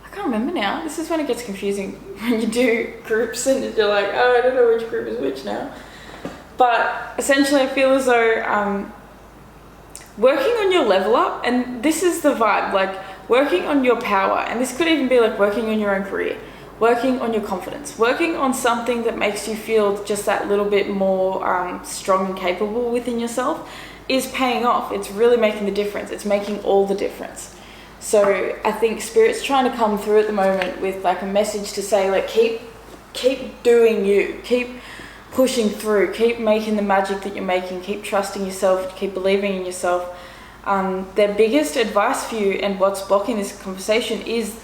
I can't remember now. This is when it gets confusing, when you do groups and you're like, oh, I don't know which group is which now. But essentially I feel as though working on your level up, and this is the vibe, like working on your power, and this could even be like working on your own career, working on your confidence, working on something that makes you feel just that little bit more strong and capable within yourself, is paying off. It's really making the difference. It's making all the difference. So I think Spirit's trying to come through at the moment with like a message to say, like, keep doing you, keep pushing through, keep making the magic that you're making, keep trusting yourself, keep believing in yourself. Their biggest advice for you, and what's blocking this conversation, is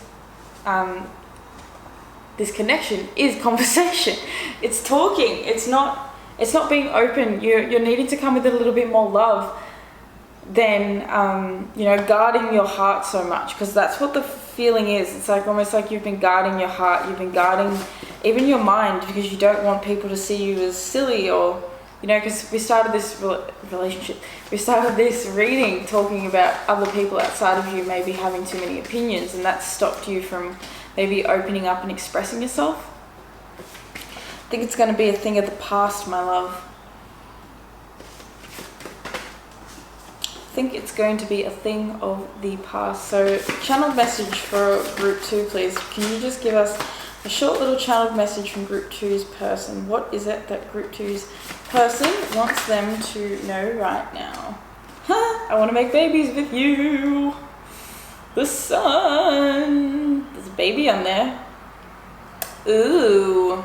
this connection is conversation. It's talking. It's not it's not being open. You're needing to come with a little bit more love than, you know, guarding your heart so much, because that's what the feeling is. It's like almost like you've been guarding your heart, you've been guarding even your mind, because you don't want people to see you as silly, or, you know, because we started this we started this reading talking about other people outside of you maybe having too many opinions, and that stopped you from maybe opening up and expressing yourself. I think it's going to be a thing of the past, my love. I think it's going to be a thing of the past. So channeled message for group 2, please. Can you just give us a short little channeled message from group 2's person? What is it that group 2's person wants them to know right now? I want to make babies with you. The sun. There's a baby on there. Ooh.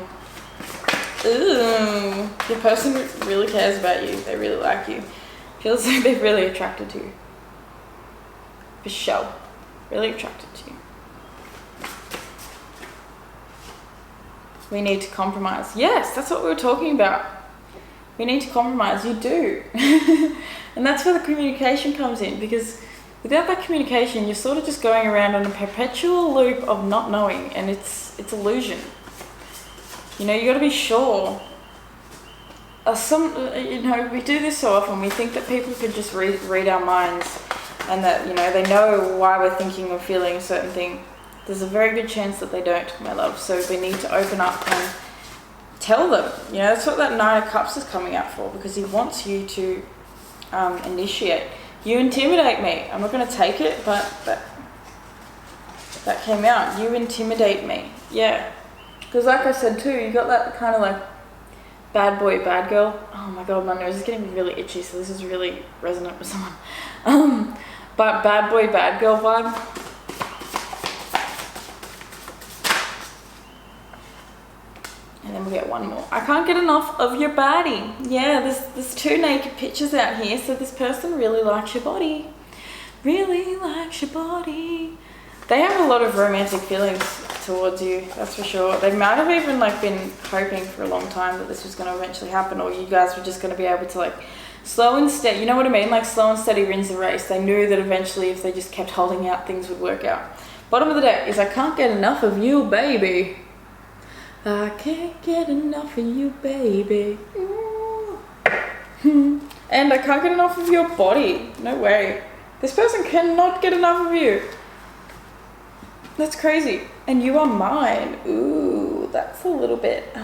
Ooh. Your person really cares about you. They really like you. Feels like they're really attracted to you. For sure. Really attracted to you. We need to compromise. Yes, that's what we were talking about. We need to compromise. You do. And that's where the communication comes in, because without that communication, you're sort of just going around on a perpetual loop of not knowing, and it's illusion. You know, you got to be sure. You know, we do this so often. We think that people could just read our minds, and that, you know, they know why we're thinking or feeling a certain thing. There's a very good chance that they don't, my love. So we need to open up and tell them. You know, that's what that Nine of Cups is coming out for, because he wants you to initiate. You intimidate me. I'm not going to take it, but that came out. You intimidate me. Yeah. Because like I said too, you got that kind of like bad boy, bad girl. Oh my god, my nose is getting really itchy, so this is really resonant with someone. But bad boy, bad girl vibe. And then we'll get one more. I can't get enough of your body. Yeah, there's 2 naked pictures out here, so this person really likes your body. Really likes your body. They have a lot of romantic feelings towards you, that's for sure. They might have even like been hoping for a long time that this was going to eventually happen, or you guys were just going to be able to like slow and steady, you know what I mean? Like slow and steady wins the race. They knew that eventually if they just kept holding out, things would work out. Bottom of the deck is I can't get enough of you, baby. I can't get enough of you, baby. And I can't get enough of your body. No way. This person cannot get enough of you. That's crazy. And you are mine. Ooh, that's a little bit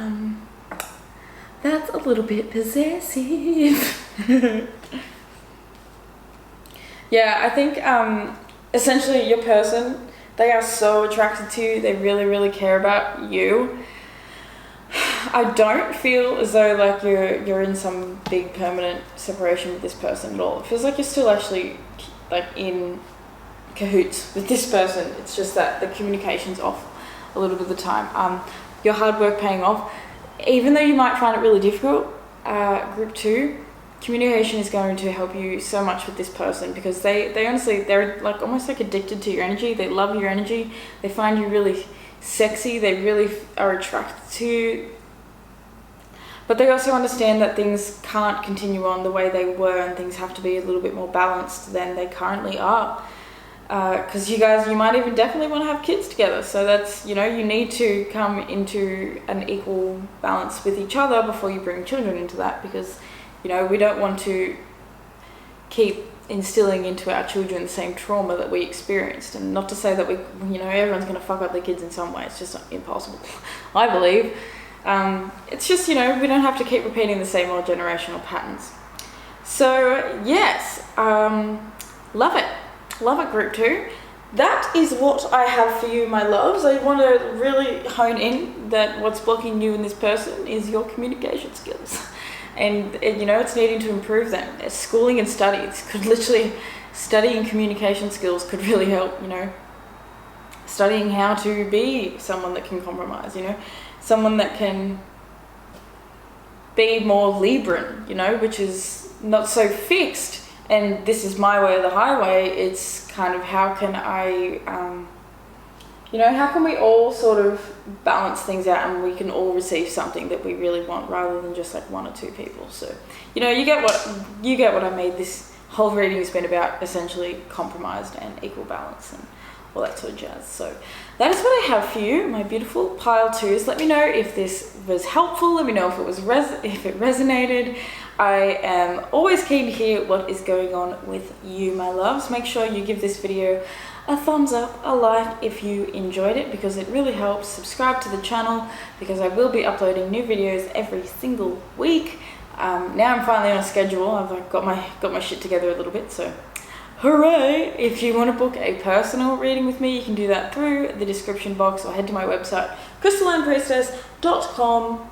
possessive. Yeah, I think essentially your person, they are so attracted to you. They really, really care about you. I don't feel as though like you're in some big permanent separation with this person at all. It feels like you're still actually like in cahoots with this person. It's just that the communication's off a little bit of the time. Your hard work paying off. Even though you might find it really difficult, group 2, communication is going to help you so much with this person, because they honestly, they're like almost like addicted to your energy. They love your energy. They find you really sexy. They really are attracted to you. But they also understand that things can't continue on the way they were, and things have to be a little bit more balanced than they currently are. Because you might even definitely want to have kids together. So that's, you know, you need to come into an equal balance with each other before you bring children into that, because, you know, we don't want to keep instilling into our children the same trauma that we experienced. And not to say that everyone's going to fuck up their kids in some way. It's just impossible, I believe. It's just, you know, we don't have to keep repeating the same old generational patterns. So yes, love it. Love it, group 2. That is what I have for you, my loves. I want to really hone in that what's blocking you and this person is your communication skills. And you know, it's needing to improve them. Schooling and studies could literally, studying communication skills could really help, you know. Studying how to be someone that can compromise, you know. Someone that can be more Libran, you know, which is not so fixed. And this is my way or the highway. It's kind of how can I you know, how can we all sort of balance things out and we can all receive something that we really want rather than just like one or two people. So, you know, you get what I made. This whole reading has been about essentially compromised and equal balance and all that sort of jazz. So that is what I have for you, my beautiful pile twos. Let me know if this was helpful. Let me know if it was if it resonated. I am always keen to hear what is going on with you, my loves. Make sure you give this video a thumbs up, a like if you enjoyed it, because it really helps. Subscribe to the channel because I will be uploading new videos every single week. Now I'm finally on a schedule. I've like got my shit together a little bit, so hooray! If you want to book a personal reading with me, you can do that through the description box or head to my website, crystallinepriestess.com,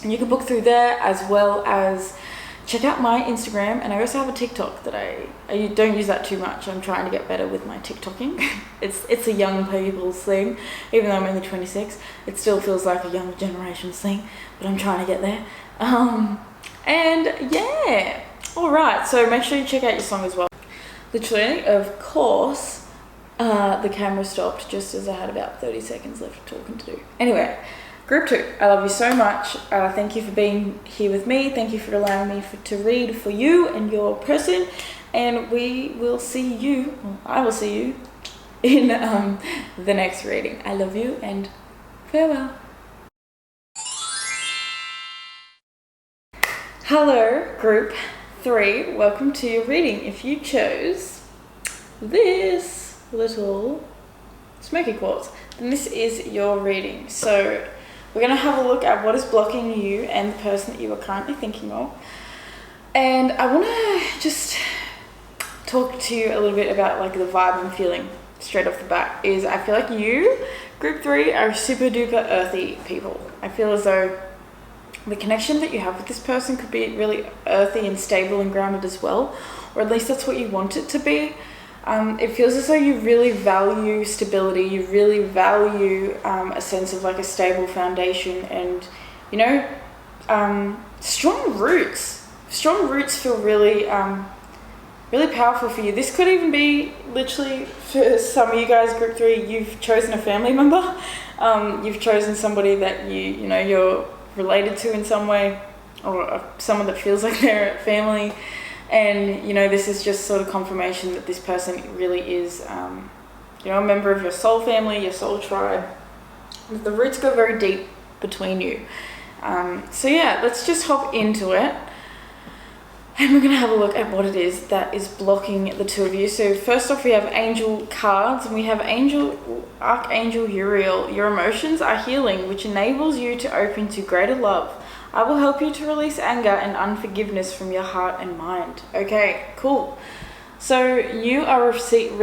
and you can book through there, as well as check out my Instagram. And I also have a TikTok that I don't use that too much. I'm trying to get better with my TikToking. It's a young people's thing. Even though I'm only 26, it still feels like a young generation's thing, but I'm trying to get there. And yeah, all right, so make sure you check out your song as well. Literally, of course, the camera stopped just as I had about 30 seconds left of talking to do. Anyway, group 2, I love you so much. Thank you for being here with me. Thank you for allowing me to read for you and your person. And we will see you, well, I will see you in the next reading. I love you and farewell. Hello, group 3. Welcome to your reading. If you chose this little Smoky Quartz, then this is your reading. So we're going to have a look at what is blocking you and the person that you are currently thinking of. And I want to just talk to you a little bit about like the vibe I'm feeling straight off the bat. Is I feel like you, group 3, are super duper earthy people. I feel as though the connection that you have with this person could be really earthy and stable and grounded as well, or at least that's what you want it to be. It feels as though you really value stability, you really value a sense of like a stable foundation, and you know, strong roots. Strong roots feel really really powerful for you. This could even be literally, for some of you guys, group 3, you've chosen a family member. You've chosen somebody that you know you're related to in some way, or someone that feels like they're family. And you know, this is just sort of confirmation that this person really is you know, a member of your soul family, your soul tribe. The roots go very deep between you. So yeah, let's just hop into it, and we're going to have a look at what it is that is blocking the two of you. So first off, we have angel cards, and we have Archangel Uriel. Your emotions are healing, which enables you to open to greater love. I will help you to release anger and unforgiveness from your heart and mind. Okay, cool. So you are receiving,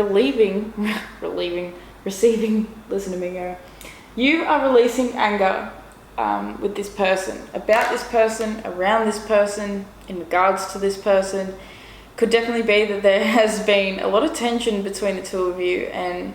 listen to me go. You are releasing anger with this person, about this person, around this person, in regards to this person. Could definitely be that there has been a lot of tension between the two of you, and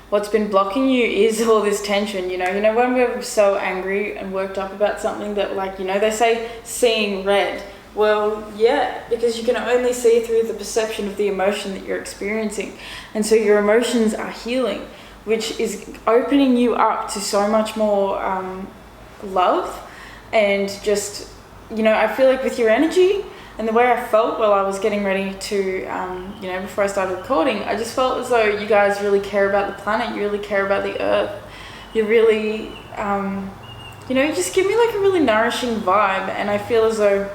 what's been blocking you is all this tension. You know, when we're so angry and worked up about something that, like, you know, they say seeing red. Well, yeah, because you can only see through the perception of the emotion that you're experiencing. And so your emotions are healing, which is opening you up to so much more love. And just, you know, I feel like with your energy and the way I felt while I was getting ready to, you know, before I started recording, I just felt as though you guys really care about the planet, you really care about the earth, you really, you know, you just give me like a really nourishing vibe. And I feel as though,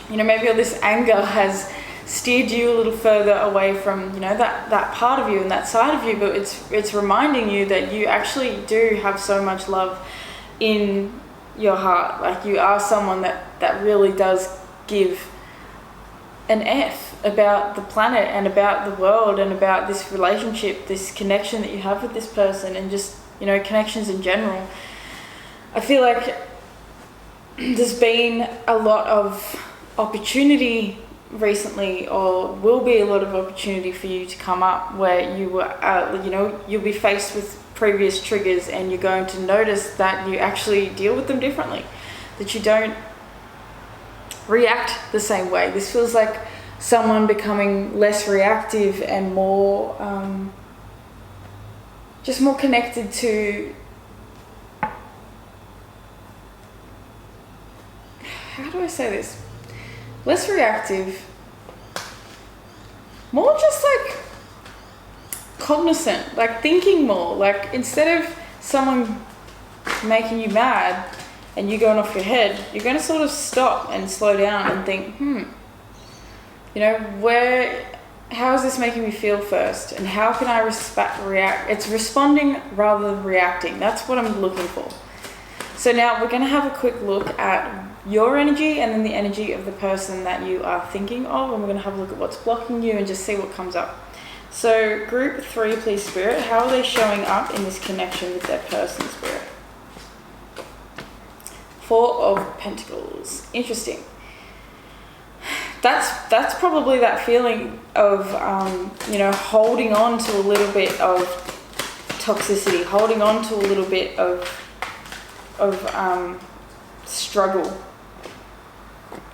you know, maybe all this anger has steered you a little further away from, you know, that part of you and that side of you, but it's reminding you that you actually do have so much love in your heart. Like, you are someone that really does give an F about the planet and about the world and about this relationship, this connection that you have with this person, and just, you know, connections in general. I feel like there's been a lot of opportunity recently, or will be a lot of opportunity for you to come up where you were, you know, you'll be faced with previous triggers, and you're going to notice that you actually deal with them differently, that you don't react the same way. This feels like someone becoming less reactive and more just more connected to, how do I say this? Less reactive, more just like cognizant, like thinking more. Like instead of someone making you mad and you going off your head, you're going to sort of stop and slow down and think, you know, how is this making me feel first? And how can I react? It's responding rather than reacting. That's what I'm looking for. So now we're going to have a quick look at your energy and then the energy of the person that you are thinking of. And we're going to have a look at what's blocking you and just see what comes up. So group 3, please, Spirit. How are they showing up in this connection with their person, Spirit? 4 of Pentacles. Interesting. That's probably that feeling of, you know, holding on to a little bit of toxicity, holding on to a little bit of struggle.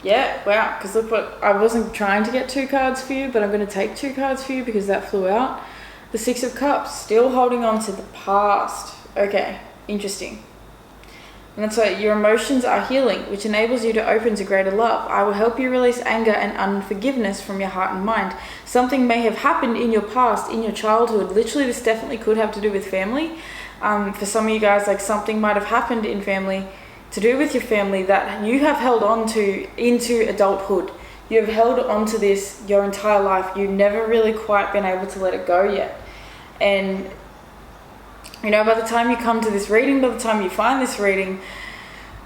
Yeah, wow, because look what, I wasn't trying to get 2 cards for you, but I'm going to take 2 cards for you because that flew out. The 6 of Cups, still holding on to the past. Okay, interesting. And that's why your emotions are healing, which enables you to open to greater love. I will help you release anger and unforgiveness from your heart and mind. Something may have happened in your past, in your childhood. Literally, this definitely could have to do with family. For some of you guys, like something might have happened in family, to do with your family, that you have held on to into adulthood. You have held on to this your entire life. You've never really quite been able to let it go yet. And you know, by the time you come to this reading, by the time you find this reading,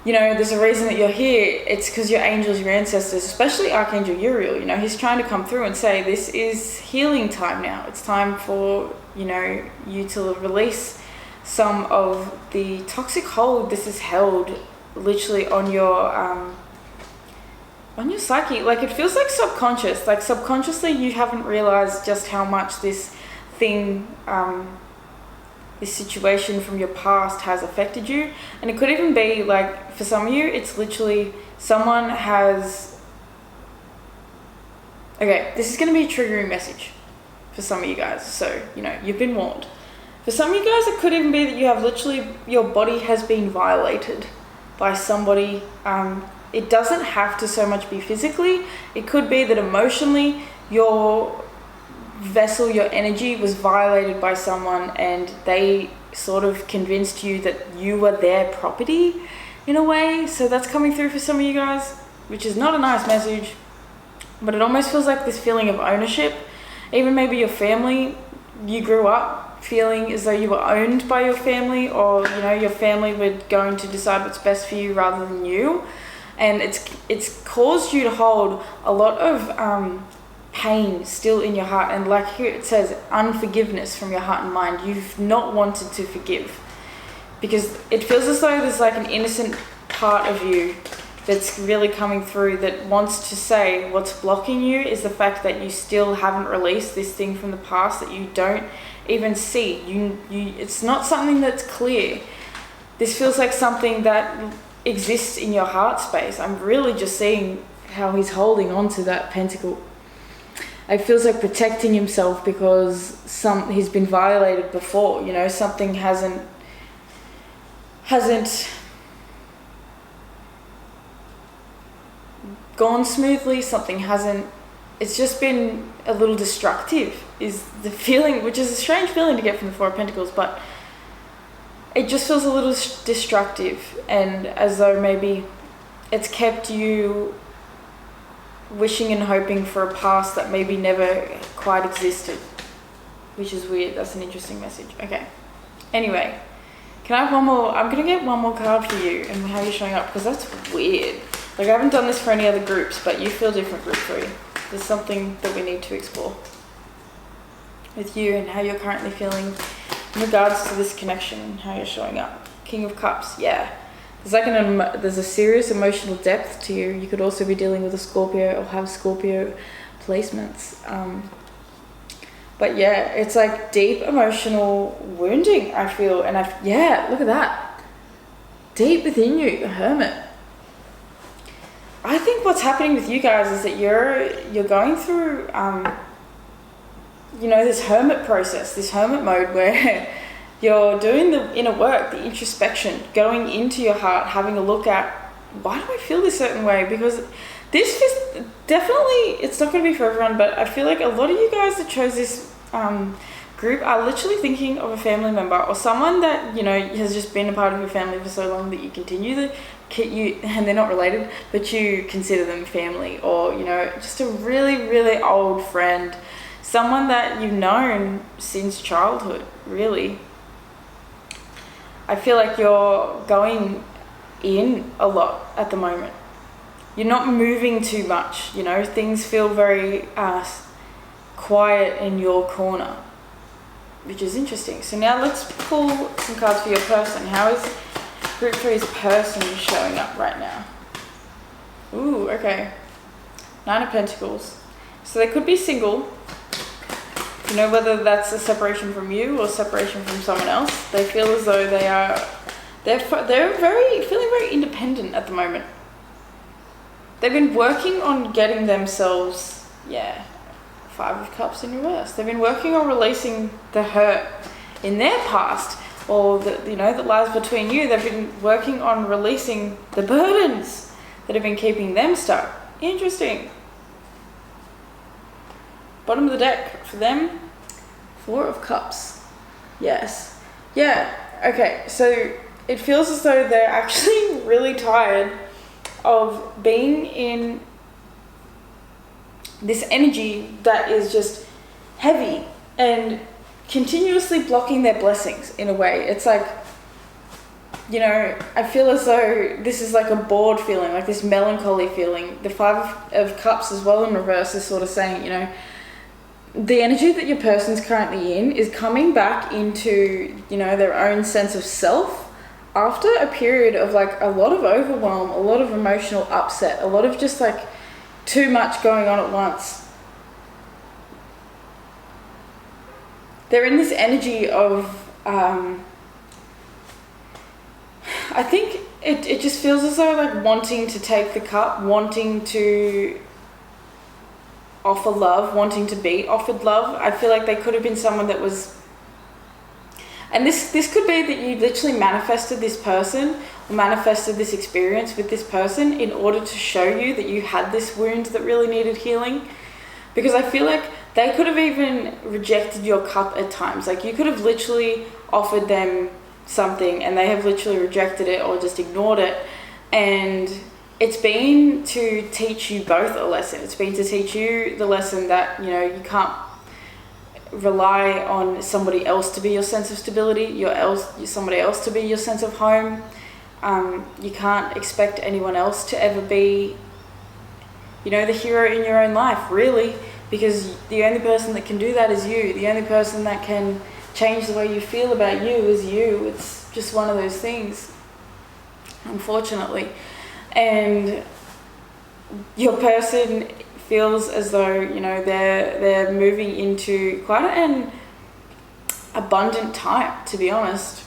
you know, there's a reason that you're here. It's because your angels, your ancestors, especially Archangel Uriel, you know, he's trying to come through and say, this is healing time now. It's time for, you know, you to release some of the toxic hold this is held literally on your psyche. Like it feels like subconscious, like subconsciously you haven't realized just how much this thing, this situation from your past has affected you. And it could even be like, for some of you, it's literally someone has, okay, this is going to be a triggering message for some of you guys. So, you know, you've been warned. For some of you guys, it could even be that you have literally, your body has been violated by somebody. It doesn't have to so much be physically. It could be that emotionally, your vessel, your energy was violated by someone and they sort of convinced you that you were their property in a way. So that's coming through for some of you guys, which is not a nice message, but it almost feels like this feeling of ownership. Even maybe your family, you grew up feeling as though you were owned by your family, or you know, your family were going to decide what's best for you rather than you. And it's caused you to hold a lot of pain still in your heart, and like here it says, unforgiveness from your heart and mind. You've not wanted to forgive because it feels as though there's like an innocent part of you that's really coming through that wants to say what's blocking you is the fact that you still haven't released this thing from the past that you don't even see. You it's not something that's clear. This feels like something that exists in your heart space. I'm really just seeing how he's holding on to that pentacle. It feels like protecting himself because he's been violated before, you know, something hasn't gone smoothly, something hasn't, it's just been a little destructive is the feeling, which is a strange feeling to get from the Four of Pentacles, but it just feels a little destructive, and as though maybe it's kept you wishing and hoping for a past that maybe never quite existed, which is weird. That's an interesting message. Okay, anyway, can I have one more? I'm gonna get one more card for you and how you're showing up, because that's weird. Like, I haven't done this for any other groups, but you feel different, group 3. There's something that we need to explore with you and how you're currently feeling in regards to this connection and how you're showing up. King of Cups, yeah. There's like there's a serious emotional depth to you. You could also be dealing with a Scorpio or have Scorpio placements. But yeah, it's like deep emotional wounding, I feel. And yeah, look at that. Deep within you, a hermit. I think what's happening with you guys is that you're going through, you know, this hermit process, this hermit mode where You're doing the inner work, the introspection, going into your heart, having a look at, why do I feel this certain way? Because this is definitely, it's not going to be for everyone, but I feel like a lot of you guys that chose this group are literally thinking of a family member or someone that, you know, has just been a part of your family for so long that you continue and they're not related, but you consider them family, or, you know, just a really, really old friend, someone that you've known since childhood, really. I feel like you're going in a lot at the moment. You're not moving too much, you know, things feel very quiet in your corner, which is interesting. So now let's pull some cards for your person. How is Group 3's person showing up right now? Ooh, okay. 9 of Pentacles. So they could be single. You know, whether that's a separation from you or separation from someone else. They feel as though they're feeling very independent at the moment. They've been working on getting themselves, 5 of Cups in reverse. They've been working on releasing the hurt in their past, or that lies between you. They've been working on releasing the burdens that have been keeping them stuck. Interesting. Bottom of the deck for them, 4 of Cups. Yes. Yeah, okay, so it feels as though they're actually really tired of being in this energy that is just heavy and continuously blocking their blessings in a way. It's like, you know, I feel as though this is like a bored feeling, like this melancholy feeling. The 5 of Cups as well in reverse is sort of saying, you know, the energy that your person's currently in is coming back into, you know, their own sense of self after a period of like a lot of overwhelm, a lot of emotional upset, a lot of just like too much going on at once. They're in this energy of, I think it just feels as though like wanting to take the cup, wanting to offer love, wanting to be offered love. I feel like they could have been someone that was, and this could be that you literally manifested this person or manifested this experience with this person in order to show you that you had this wound that really needed healing. Because I feel like they could have even rejected your cup at times. Like you could have literally offered them something and they have literally rejected it or just ignored it. And it's been to teach you both a lesson. It's been to teach you the lesson that, you know, you can't rely on somebody else to be your sense of stability, somebody else to be your sense of home. You can't expect anyone else to ever be, you know, the hero in your own life, really, because the only person that can do that is you. The only person that can change the way you feel about you is you. It's just one of those things, unfortunately. And your person feels as though, you know, they're moving into quite an abundant time, to be honest.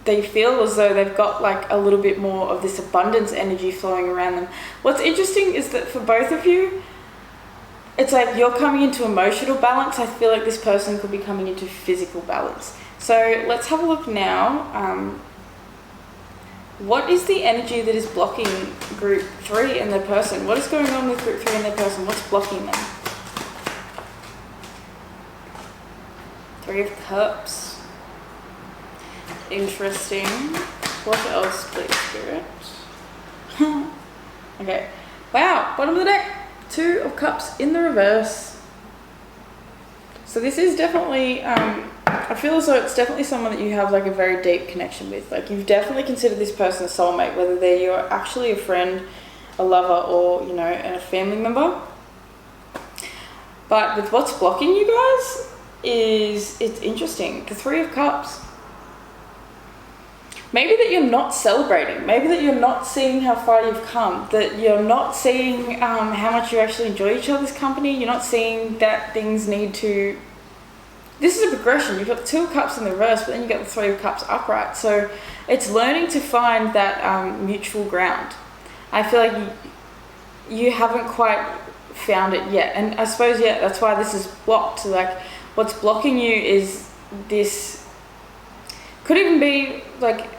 They feel as though they've got like a little bit more of this abundance energy flowing around them. What's interesting is that for both of you, it's like you're coming into emotional balance. I feel like this person could be coming into physical balance. So let's have a look now. What is the energy that is blocking Group 3 and their person? What is going on with Group 3 and their person? What's blocking them? 3 of Cups. Interesting. What else, please, Spirit? Okay. Wow, bottom of the deck. 2 of Cups in the reverse. So this is definitely, I feel as though it's definitely someone that you have like a very deep connection with. Like you've definitely considered this person a soulmate, whether you're actually a friend, a lover, or, you know, a family member. But with what's blocking you guys it's interesting. The 3 of Cups. Maybe that you're not celebrating. Maybe that you're not seeing how far you've come. That you're not seeing how much you actually enjoy each other's company. You're not seeing that things need to... This is a progression. You've got the 2 of Cups in the reverse, but then you've got the 3 of Cups upright. So it's learning to find that mutual ground. I feel like you haven't quite found it yet. And I suppose, that's why this is blocked. Like, what's blocking you is this Could even be like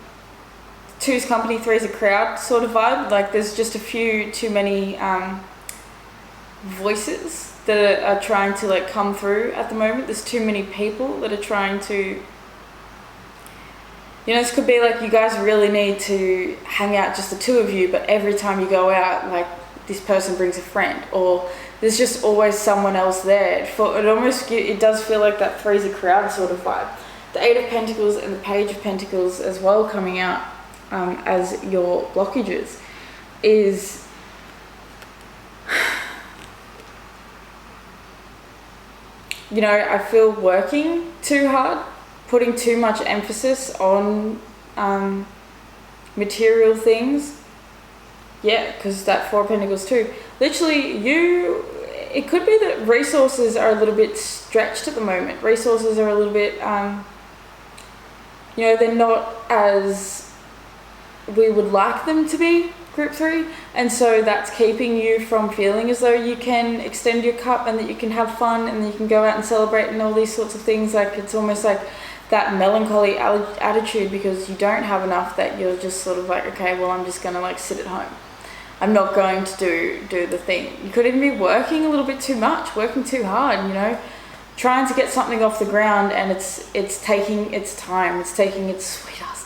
2's company, 3's a crowd sort of vibe. Like there's just a few too many voices that are trying to like come through at the moment. There's too many people that are trying to, you know, this could be like you guys really need to hang out, just the two of you, but every time you go out, like this person brings a friend, or there's just always someone else there. It does feel like that 3's a crowd sort of vibe. The 8 of Pentacles and the Page of Pentacles as well coming out as your blockages is, you know, I feel working too hard, putting too much emphasis on material things. Yeah, because that 4 of Pentacles too. Literally, it could be that resources are a little bit stretched at the moment. Resources are a little bit, you know, they're not as we would like them to be, group 3. And so that's keeping you from feeling as though you can extend your cup and that you can have fun and that you can go out and celebrate and all these sorts of things. Like it's almost like that melancholy attitude because you don't have enough, that you're just sort of like, okay, well, I'm just going to like sit at home. I'm not going to do the thing. You could even be working a little bit too much, working too hard, you know, trying to get something off the ground, and it's taking its time. It's taking its sweet ass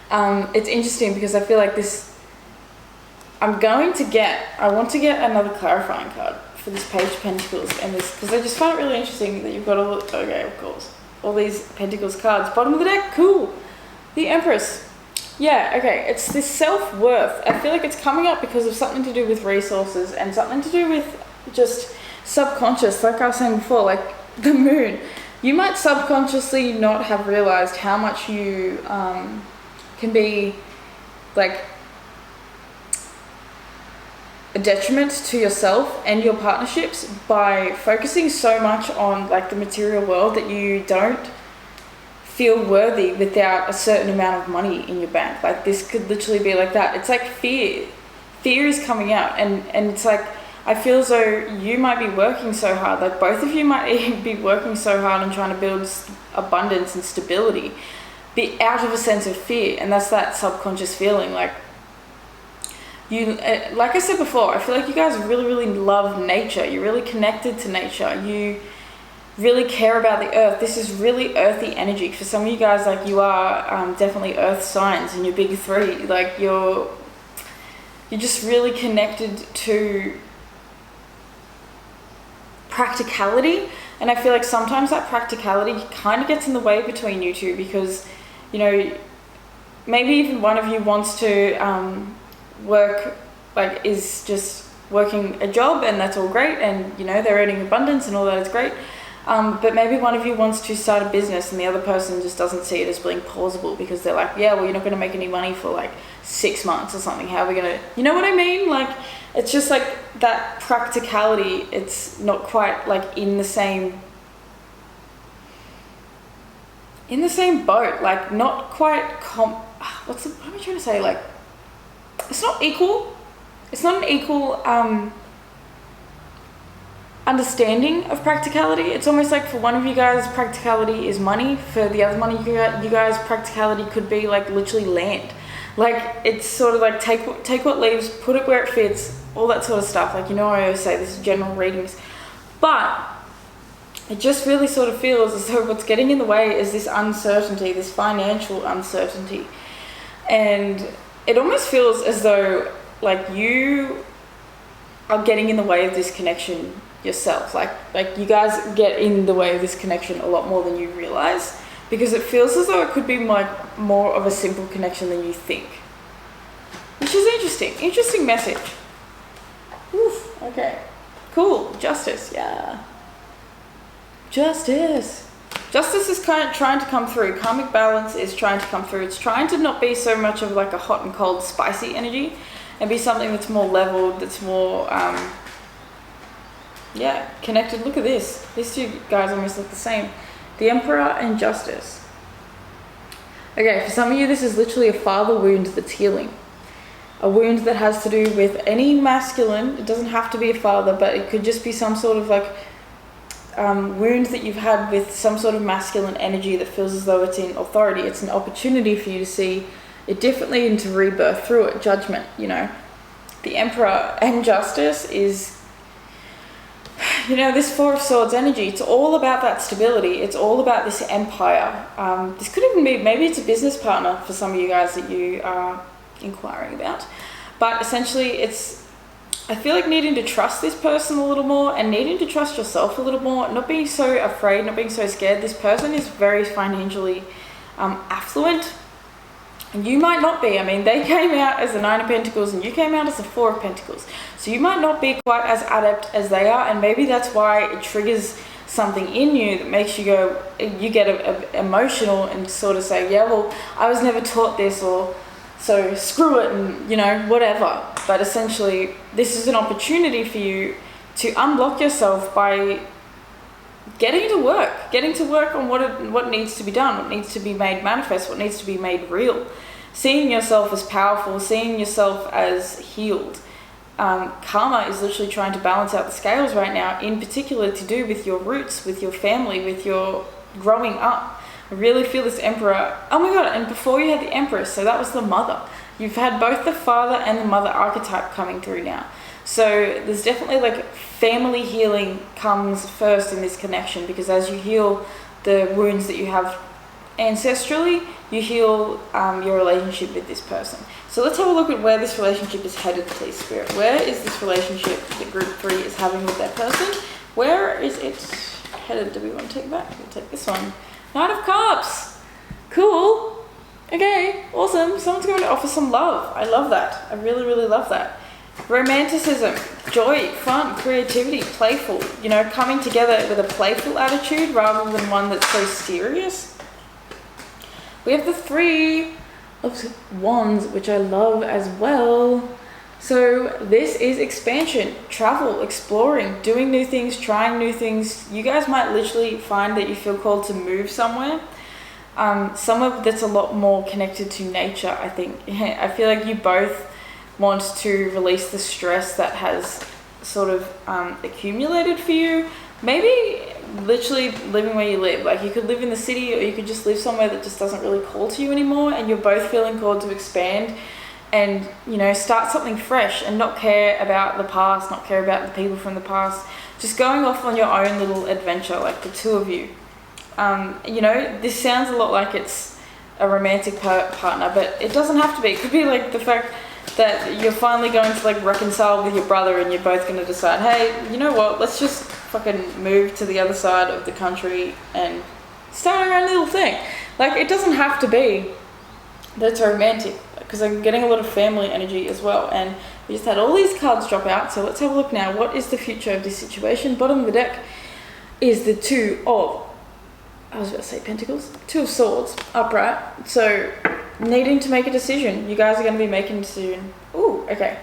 time. It's interesting because I feel like this, I want to get another clarifying card for this Page of Pentacles and this, because I just find it really interesting that you've got all these Pentacles cards. Bottom of the deck, cool. The Empress. Yeah, okay, it's this self-worth. I feel like it's coming up because of something to do with resources and something to do with just subconscious, like I was saying before, like the moon. You might subconsciously not have realized how much you can be like a detriment to yourself and your partnerships by focusing so much on like the material world that you don't feel worthy without a certain amount of money in your bank. Like this could literally be like that. It's like fear is coming out, and it's like I feel as though you might be working so hard, like both of you might be working so hard and trying to build abundance and stability, be out of a sense of fear. And that's that subconscious feeling like you, like I said before, I feel like you guys really, really love nature. You're really connected to nature. You really care about the earth. This is really earthy energy. For some of you guys, like you are definitely earth signs and you're big 3. Like you're just really connected to practicality. And I feel like sometimes that practicality kind of gets in the way between you two because, you know, maybe even one of you wants to work, like is just working a job and that's all great, and you know they're earning abundance and all that is great. But maybe one of you wants to start a business and the other person just doesn't see it as being plausible because they're like, yeah, well, you're not going to make any money for like 6 months or something. How are we going to, you know what I mean? Like, it's just like that practicality. It's not quite like in the same boat, like not quite, what am I trying to say? Like, it's not equal. It's not an equal, understanding of practicality. It's almost like for one of you guys practicality is money, for the other money you guys practicality could be like literally land. Like it's sort of like take what leaves, put it where it fits, all that sort of stuff. Like, you know, I always say this is general readings, but it just really sort of feels as though what's getting in the way is this uncertainty, this financial uncertainty. And it almost feels as though like you are getting in the way of this connection yourself. Like you guys get in the way of this connection a lot more than you realize, because it feels as though it could be like more of a simple connection than you think, which is interesting message. Oof, okay, cool. Justice, yeah, justice is kind of trying to come through. Karmic balance is trying to come through. It's trying to not be so much of like a hot and cold spicy energy and be something that's more leveled, that's more yeah, connected. Look at this. These two guys almost look the same. The Emperor and Justice. Okay, for some of you, this is literally a father wound that's healing. A wound that has to do with any masculine. It doesn't have to be a father, but it could just be some sort of like wound that you've had with some sort of masculine energy that feels as though it's in authority. It's an opportunity for you to see it differently and to rebirth through it. Judgment, you know. The Emperor and Justice is, you know, this Four of Swords energy. It's all about that stability. It's all about this empire. This could even be, maybe it's a business partner for some of you guys that you are inquiring about. But essentially it's, I feel like needing to trust this person a little more and needing to trust yourself a little more, not being so afraid, not being so scared. This person is very financially affluent, and you might not be. I mean, they came out as the Nine of Pentacles and you came out as the Four of Pentacles. So you might not be quite as adept as they are, and maybe that's why it triggers something in you that makes you go, you get emotional and sort of say, yeah, well, I was never taught this, or so screw it, and you know, whatever. But essentially, this is an opportunity for you to unblock yourself by getting to work on what needs to be done, what needs to be made manifest, what needs to be made real. Seeing yourself as powerful, seeing yourself as healed. Karma is literally trying to balance out the scales right now, in particular to do with your roots, with your family, with your growing up. I really feel this Emperor. Oh my god, and before you had the Empress, so that was the mother. You've had both the father and the mother archetype coming through now. So there's definitely like family healing comes first in this connection, because as you heal the wounds that you have ancestrally, you heal your relationship with this person. So let's have a look at where this relationship is headed, please, Spirit. Where is this relationship that Group 3 is having with that person? Where is it headed? Do we want to take it back? We'll take this one. Knight of Cups. Cool. Okay, awesome. Someone's going to offer some love. I love that. I really, really love that. Romanticism, joy, fun, creativity, playful. You know, coming together with a playful attitude rather than one that's so serious. We have the Three of Wands, which I love as well. So this is expansion, travel, exploring, doing new things, trying new things. You guys might literally find that you feel called to move somewhere. Some of that's a lot more connected to nature, I think. I feel like you both want to release the stress that has sort of accumulated for you. Maybe literally living where you live. Like you could live in the city, or you could just live somewhere that just doesn't really call to you anymore, and you're both feeling called to expand and, you know, start something fresh and not care about the past, not care about the people from the past. Just going off on your own little adventure, like the two of you. You know, this sounds a lot like it's a romantic partner, but it doesn't have to be. It could be like the fact that you're finally going to like reconcile with your brother, and you're both going to decide, hey, you know what, let's just fucking move to the other side of the country and start our own little thing. Like, it doesn't have to be that's romantic, because I'm getting a lot of family energy as well. And we just had all these cards drop out, so let's have a look now. What is the future of this situation? Bottom of the deck is the Two of, I was about to say Pentacles, Two of Swords, upright. So needing to make a decision. You guys are going to be making a decision. Ooh, okay.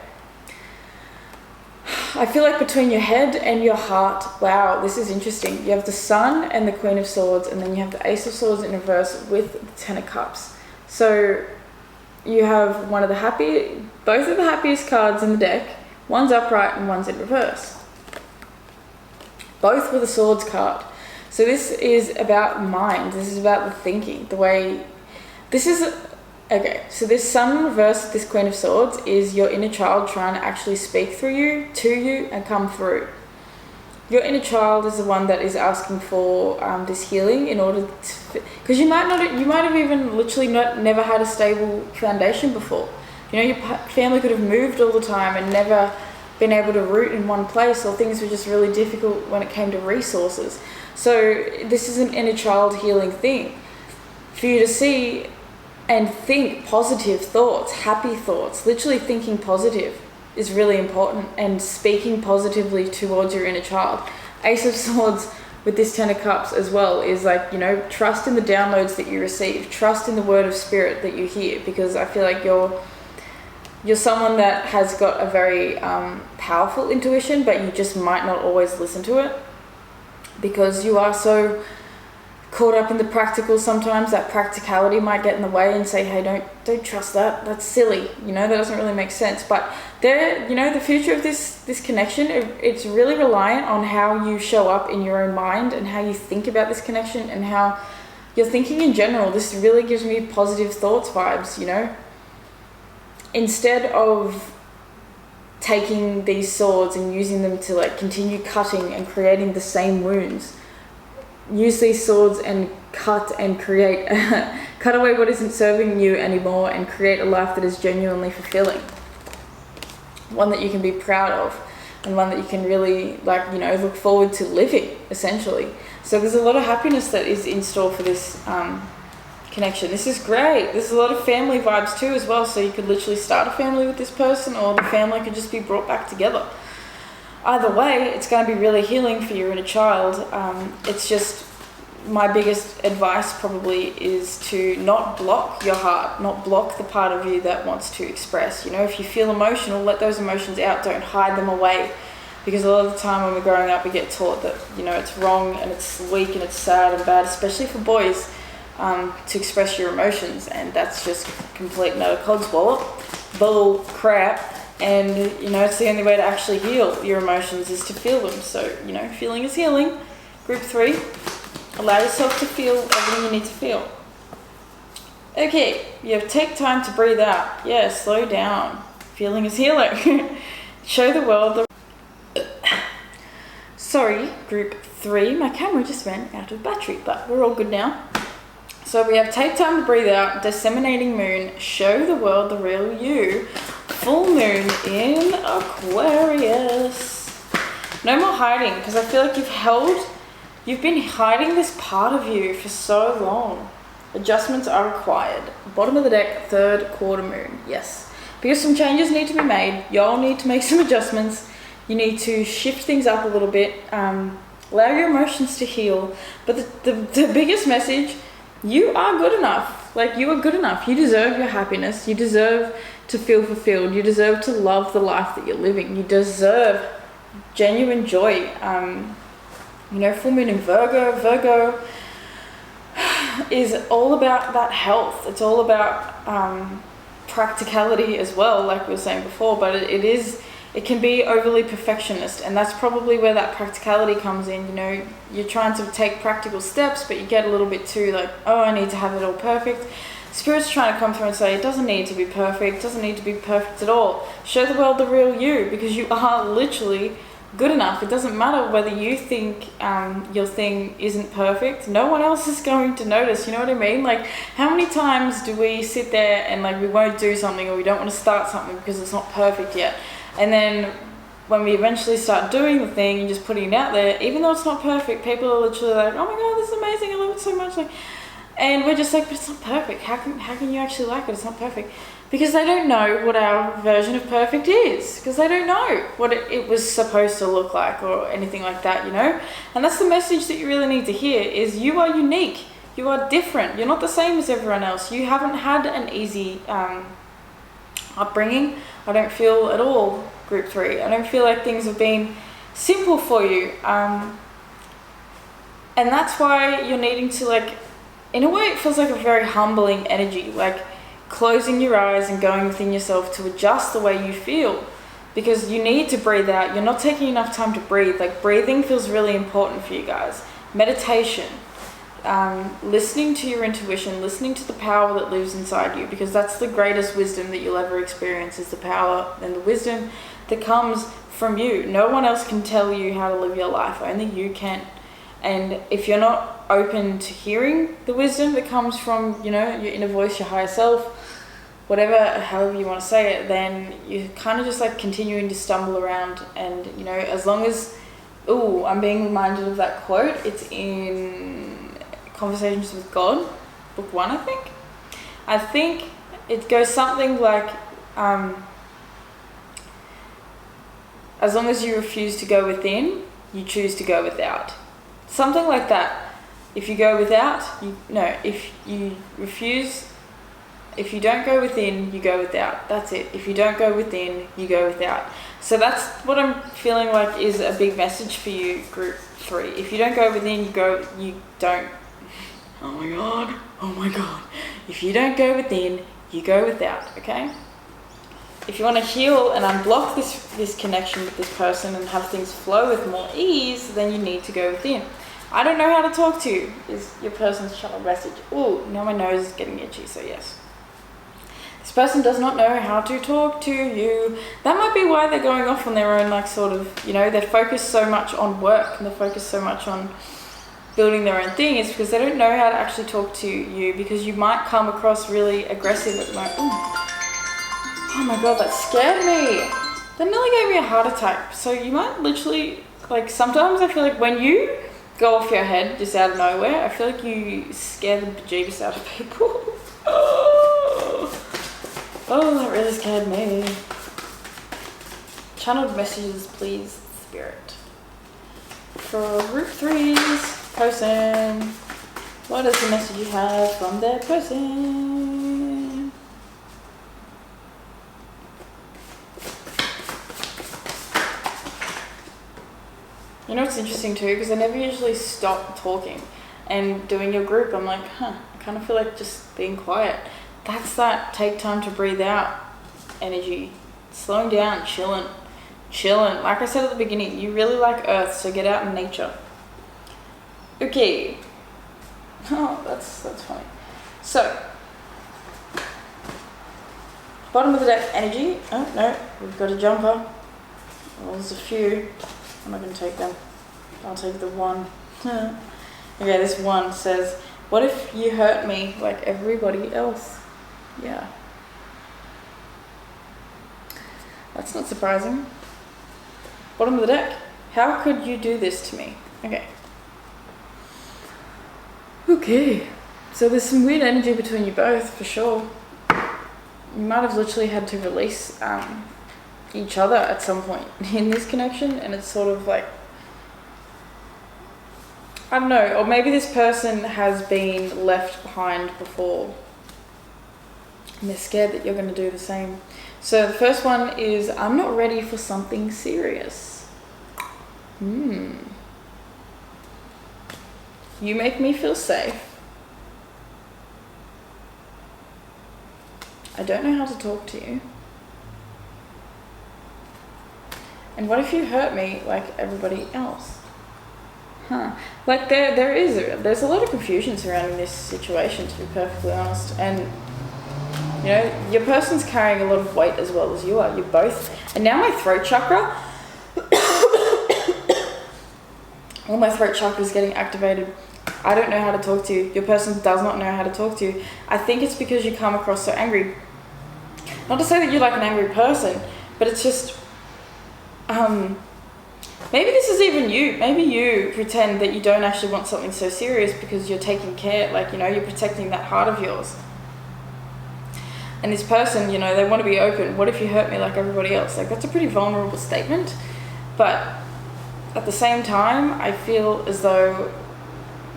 I feel like between your head and your heart, wow, this is interesting. You have the Sun and the Queen of Swords, and then you have the Ace of Swords in reverse with the Ten of Cups. So you have both of the happiest cards in the deck. One's upright and one's in reverse. Both with a Swords card. So this is about mind. This is about the thinking, the way. This is okay. So this Sun in reverse, this Queen of Swords, is your inner child trying to actually speak through you, to you, and come through. Your inner child is the one that is asking for this healing in order to, because you might have even literally never had a stable foundation before. You know, your family could have moved all the time and never been able to root in one place, or things were just really difficult when it came to resources. So this is an inner child healing thing for you to see and think positive thoughts, happy thoughts. Literally thinking positive is really important, and speaking positively towards your inner child. Ace of Swords with this Ten of Cups as well is like, you know, trust in the downloads that you receive, trust in the word of spirit that you hear, because I feel like you're someone that has got a very powerful intuition, but you just might not always listen to it, because you are so caught up in the practical sometimes. That practicality might get in the way and say, hey, don't trust that. That's silly. You know, that doesn't really make sense. But there, you know, the future of this connection, it's really reliant on how you show up in your own mind and how you think about this connection and how you're thinking in general. This really gives me positive thoughts vibes, you know. Instead of taking these swords and using them to like continue cutting and creating the same wounds, use these swords and cut and create, cut away what isn't serving you anymore and create a life that is genuinely fulfilling. One that you can be proud of and one that you can really like, you know, look forward to living essentially. So there's a lot of happiness that is in store for this connection. This is great. There's a lot of family vibes too as well. So you could literally start a family with this person, or the family could just be brought back together. Either way, it's going to be really healing for your inner child. It's just, my biggest advice probably is to not block your heart, not block the part of you that wants to express. You know, if you feel emotional, let those emotions out. Don't hide them away. Because a lot of the time when we're growing up, we get taught that, you know, it's wrong and it's weak and it's sad and bad, especially for boys, to express your emotions. And that's just complete and utter codswallop, bull crap. And, you know, it's the only way to actually heal your emotions is to feel them. So, you know, feeling is healing. Group 3, allow yourself to feel everything you need to feel. Okay, you have take time to breathe out. Yeah, slow down. Feeling is healing. Show the world the... Sorry, group 3, my camera just ran out of battery, but we're all good now. So we have take time to breathe out, disseminating moon, show the world the real you, full moon in Aquarius. No more hiding, because I feel like you've been hiding this part of you for so long. Adjustments are required. Bottom of the deck, 3rd quarter moon, yes. Because some changes need to be made, y'all need to make some adjustments. You need to shift things up a little bit, allow your emotions to heal. But the biggest message, you are good enough. Like, you are good enough. You deserve your happiness. You deserve to feel fulfilled. You deserve to love the life that you're living. You deserve genuine joy. You know, full moon in Virgo. Virgo is all about that health. It's all about practicality as well, like we were saying before. But it can be overly perfectionist, and that's probably where that practicality comes in. You know, you're trying to take practical steps, but you get a little bit too like, oh, I need to have it all perfect. Spirit's trying to come through and say, it doesn't need to be perfect, it doesn't need to be perfect at all. Show the world the real you, because you are literally good enough. It doesn't matter whether you think your thing isn't perfect. No one else is going to notice, you know what I mean? Like, how many times do we sit there and like we won't do something, or we don't want to start something because it's not perfect yet? And then when we eventually start doing the thing and just putting it out there, even though it's not perfect, people are literally like, oh my god, this is amazing, I love it so much. Like, and we're just like, but it's not perfect. How can you actually like it? It's not perfect. Because they don't know what our version of perfect is. Because they don't know what it was supposed to look like or anything like that, you know? And that's the message that you really need to hear, is you are unique. You are different. You're not the same as everyone else. You haven't had an easy upbringing. I don't feel at all, group 3. I don't feel like things have been simple for you. And that's why you're needing to, like, in a way it feels like a very humbling energy, like closing your eyes and going within yourself to adjust the way you feel, because you need to breathe out. You're not taking enough time to breathe. Like, breathing feels really important for you guys. Meditation, listening to your intuition, listening to the power that lives inside you, because that's the greatest wisdom that you'll ever experience, is the power and the wisdom that comes from you. No one else can tell you how to live your life, only you can. And if you're not open to hearing the wisdom that comes from, you know, your inner voice, your higher self, whatever, however you want to say it, then you're kind of just like continuing to stumble around. And, you know, as long as, I'm being reminded of that quote. It's in Conversations with God, book 1, I think. I think it goes something like, as long as you refuse to go within, you choose to go without. Something like that. If you go without, if you don't go within, you go without. That's it. If you don't go within, you go without. So that's what I'm feeling like is a big message for you, group 3. If you don't go within, you don't. Oh my god. Oh my god. If you don't go within, you go without, okay? If you want to heal and unblock this connection with this person and have things flow with more ease, then you need to go within. I don't know how to talk to you, is your person's child message. Ooh, now my nose is getting itchy, so yes. This person does not know how to talk to you. That might be why they're going off on their own, like sort of, you know, they're focused so much on work and they're focused so much on building their own thing, is because they don't know how to actually talk to you, because you might come across really aggressive at the moment. Ooh. Oh my god, that scared me. That nearly gave me a heart attack. So you might literally, like, sometimes I feel like when you go off your head just out of nowhere, I feel like you scare the bejeebus out of people. Oh, that really scared me. Channeled messages, please, Spirit. For group 3's person, what is the message you have from their person? You know what's interesting too, because I never usually stop talking and doing your group, I'm like, I kind of feel like just being quiet. That's that take time to breathe out energy. Slowing down, chilling. Like I said at the beginning, you really like Earth, so get out in nature. Okay. Oh, that's funny. So, bottom of the deck energy. Oh, no, we've got a jumper. Well, there's a few. I'm not going to take them. I'll take the one. Okay, this one says, what if you hurt me like everybody else? Yeah. That's not surprising. Bottom of the deck. How could you do this to me? Okay. So there's some weird energy between you both, for sure. You might have literally had to release each other at some point in this connection, and it's sort of like, I don't know, or maybe this person has been left behind before and they're scared that you're going to do the same. So the first one is, I'm not ready for something serious. You make me feel safe. I don't know how to talk to you. And what if you hurt me like everybody else? Like there's a lot of confusion surrounding this situation, to be perfectly honest. And you know, your person's carrying a lot of weight as well as you are. You're both. And now my throat chakra, all my throat chakra is getting activated. I don't know how to talk to you. Your person does not know how to talk to you. I think it's because you come across so angry. Not to say that you're like an angry person, but it's just, maybe this is even you. Maybe you pretend that you don't actually want something so serious because you're taking care, like, you know, you're protecting that heart of yours. And this person, you know, they want to be open. What if you hurt me like everybody else? Like, that's a pretty vulnerable statement. But at the same time, I feel as though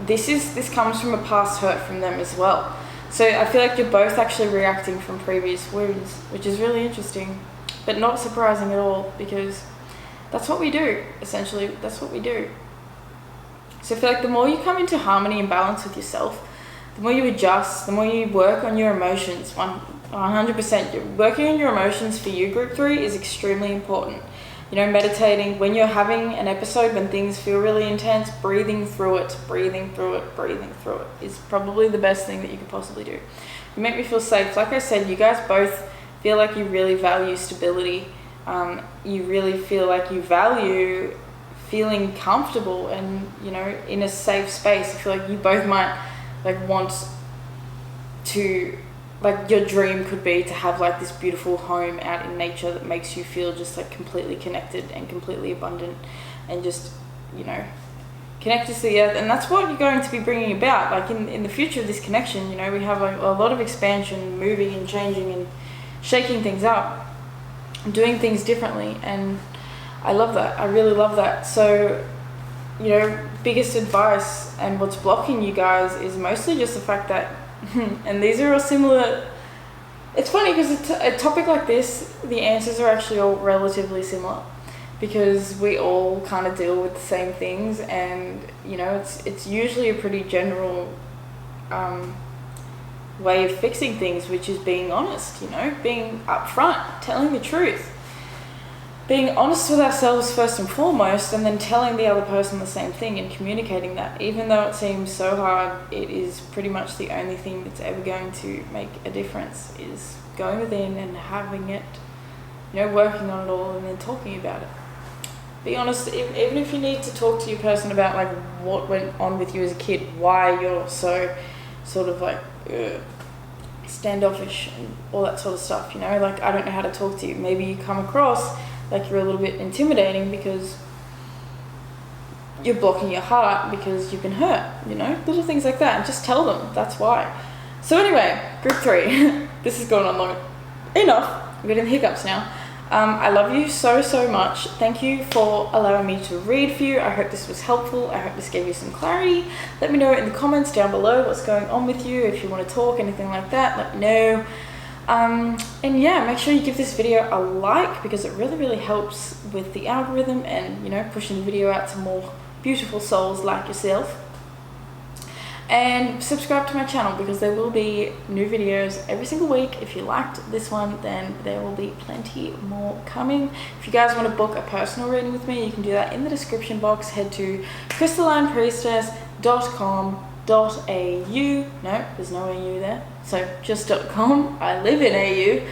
this comes from a past hurt from them as well. So I feel like you're both actually reacting from previous wounds, which is really interesting, but not surprising at all, because that's what we do, essentially. That's what we do. So I feel like the more you come into harmony and balance with yourself, the more you adjust, the more you work on your emotions. 100%. Working on your emotions for you, group 3, is extremely important. You know, meditating, when you're having an episode, when things feel really intense, breathing through it is probably the best thing that you could possibly do. You make me feel safe. Like I said, you guys both feel like you really value stability. You really feel like you value feeling comfortable and, you know, in a safe space. I feel like you both might like want to, like, your dream could be to have like this beautiful home out in nature that makes you feel just like completely connected and completely abundant and just, you know, connected to the earth. And that's what you're going to be bringing about. Like in the future of this connection, you know, we have like a lot of expansion, moving and changing and shaking things up, doing things differently. And I love that. I really love that. So, you know, biggest advice and what's blocking you guys is mostly just the fact that, and these are all similar. It's funny because a topic like this, the answers are actually all relatively similar, because we all kind of deal with the same things, and you know, it's usually a pretty general way of fixing things, which is being honest, you know, being upfront, telling the truth, being honest with ourselves first and foremost, and then telling the other person the same thing and communicating that. Even though it seems so hard, it is pretty much the only thing that's ever going to make a difference, is going within and having it, you know, working on it all and then talking about it. Be honest, even if you need to talk to your person about like what went on with you as a kid, why you're so sort of like standoffish and all that sort of stuff, you know, like I don't know how to talk to you. Maybe you come across like you're a little bit intimidating because you're blocking your heart because you've been hurt, you know, little things like that, and just tell them that's why. So anyway, group 3, this has gone on long enough. I'm getting the hiccups now. I love you so much. Thank you for allowing me to read for you. I hope this was helpful. I hope this gave you some clarity. Let me know in the comments down below what's going on with you. If you want to talk, anything like that, let me know. And yeah, make sure you give this video a like, because it really helps with the algorithm and, you know, pushing the video out to more beautiful souls like yourself. And subscribe to my channel, because there will be new videos every single week. If you liked this one, then there will be plenty more coming. If you guys want to book a personal reading with me, you can do that in the description box. Head to crystallinepriestess.com.au. No, there's no AU there, so just .com. I live in AU.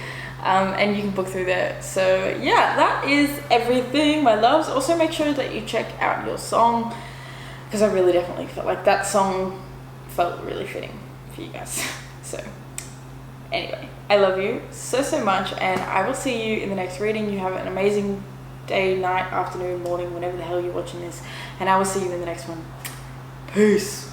And you can book through there. So yeah, that is everything, my loves. Also make sure that you check out your song, because I really definitely felt like that song felt really fitting for you guys. So anyway, I love you so much, and I will see you in the next reading. You have an amazing day, night, afternoon, morning, whenever the hell you're watching this, and I will see you in the next one. Peace.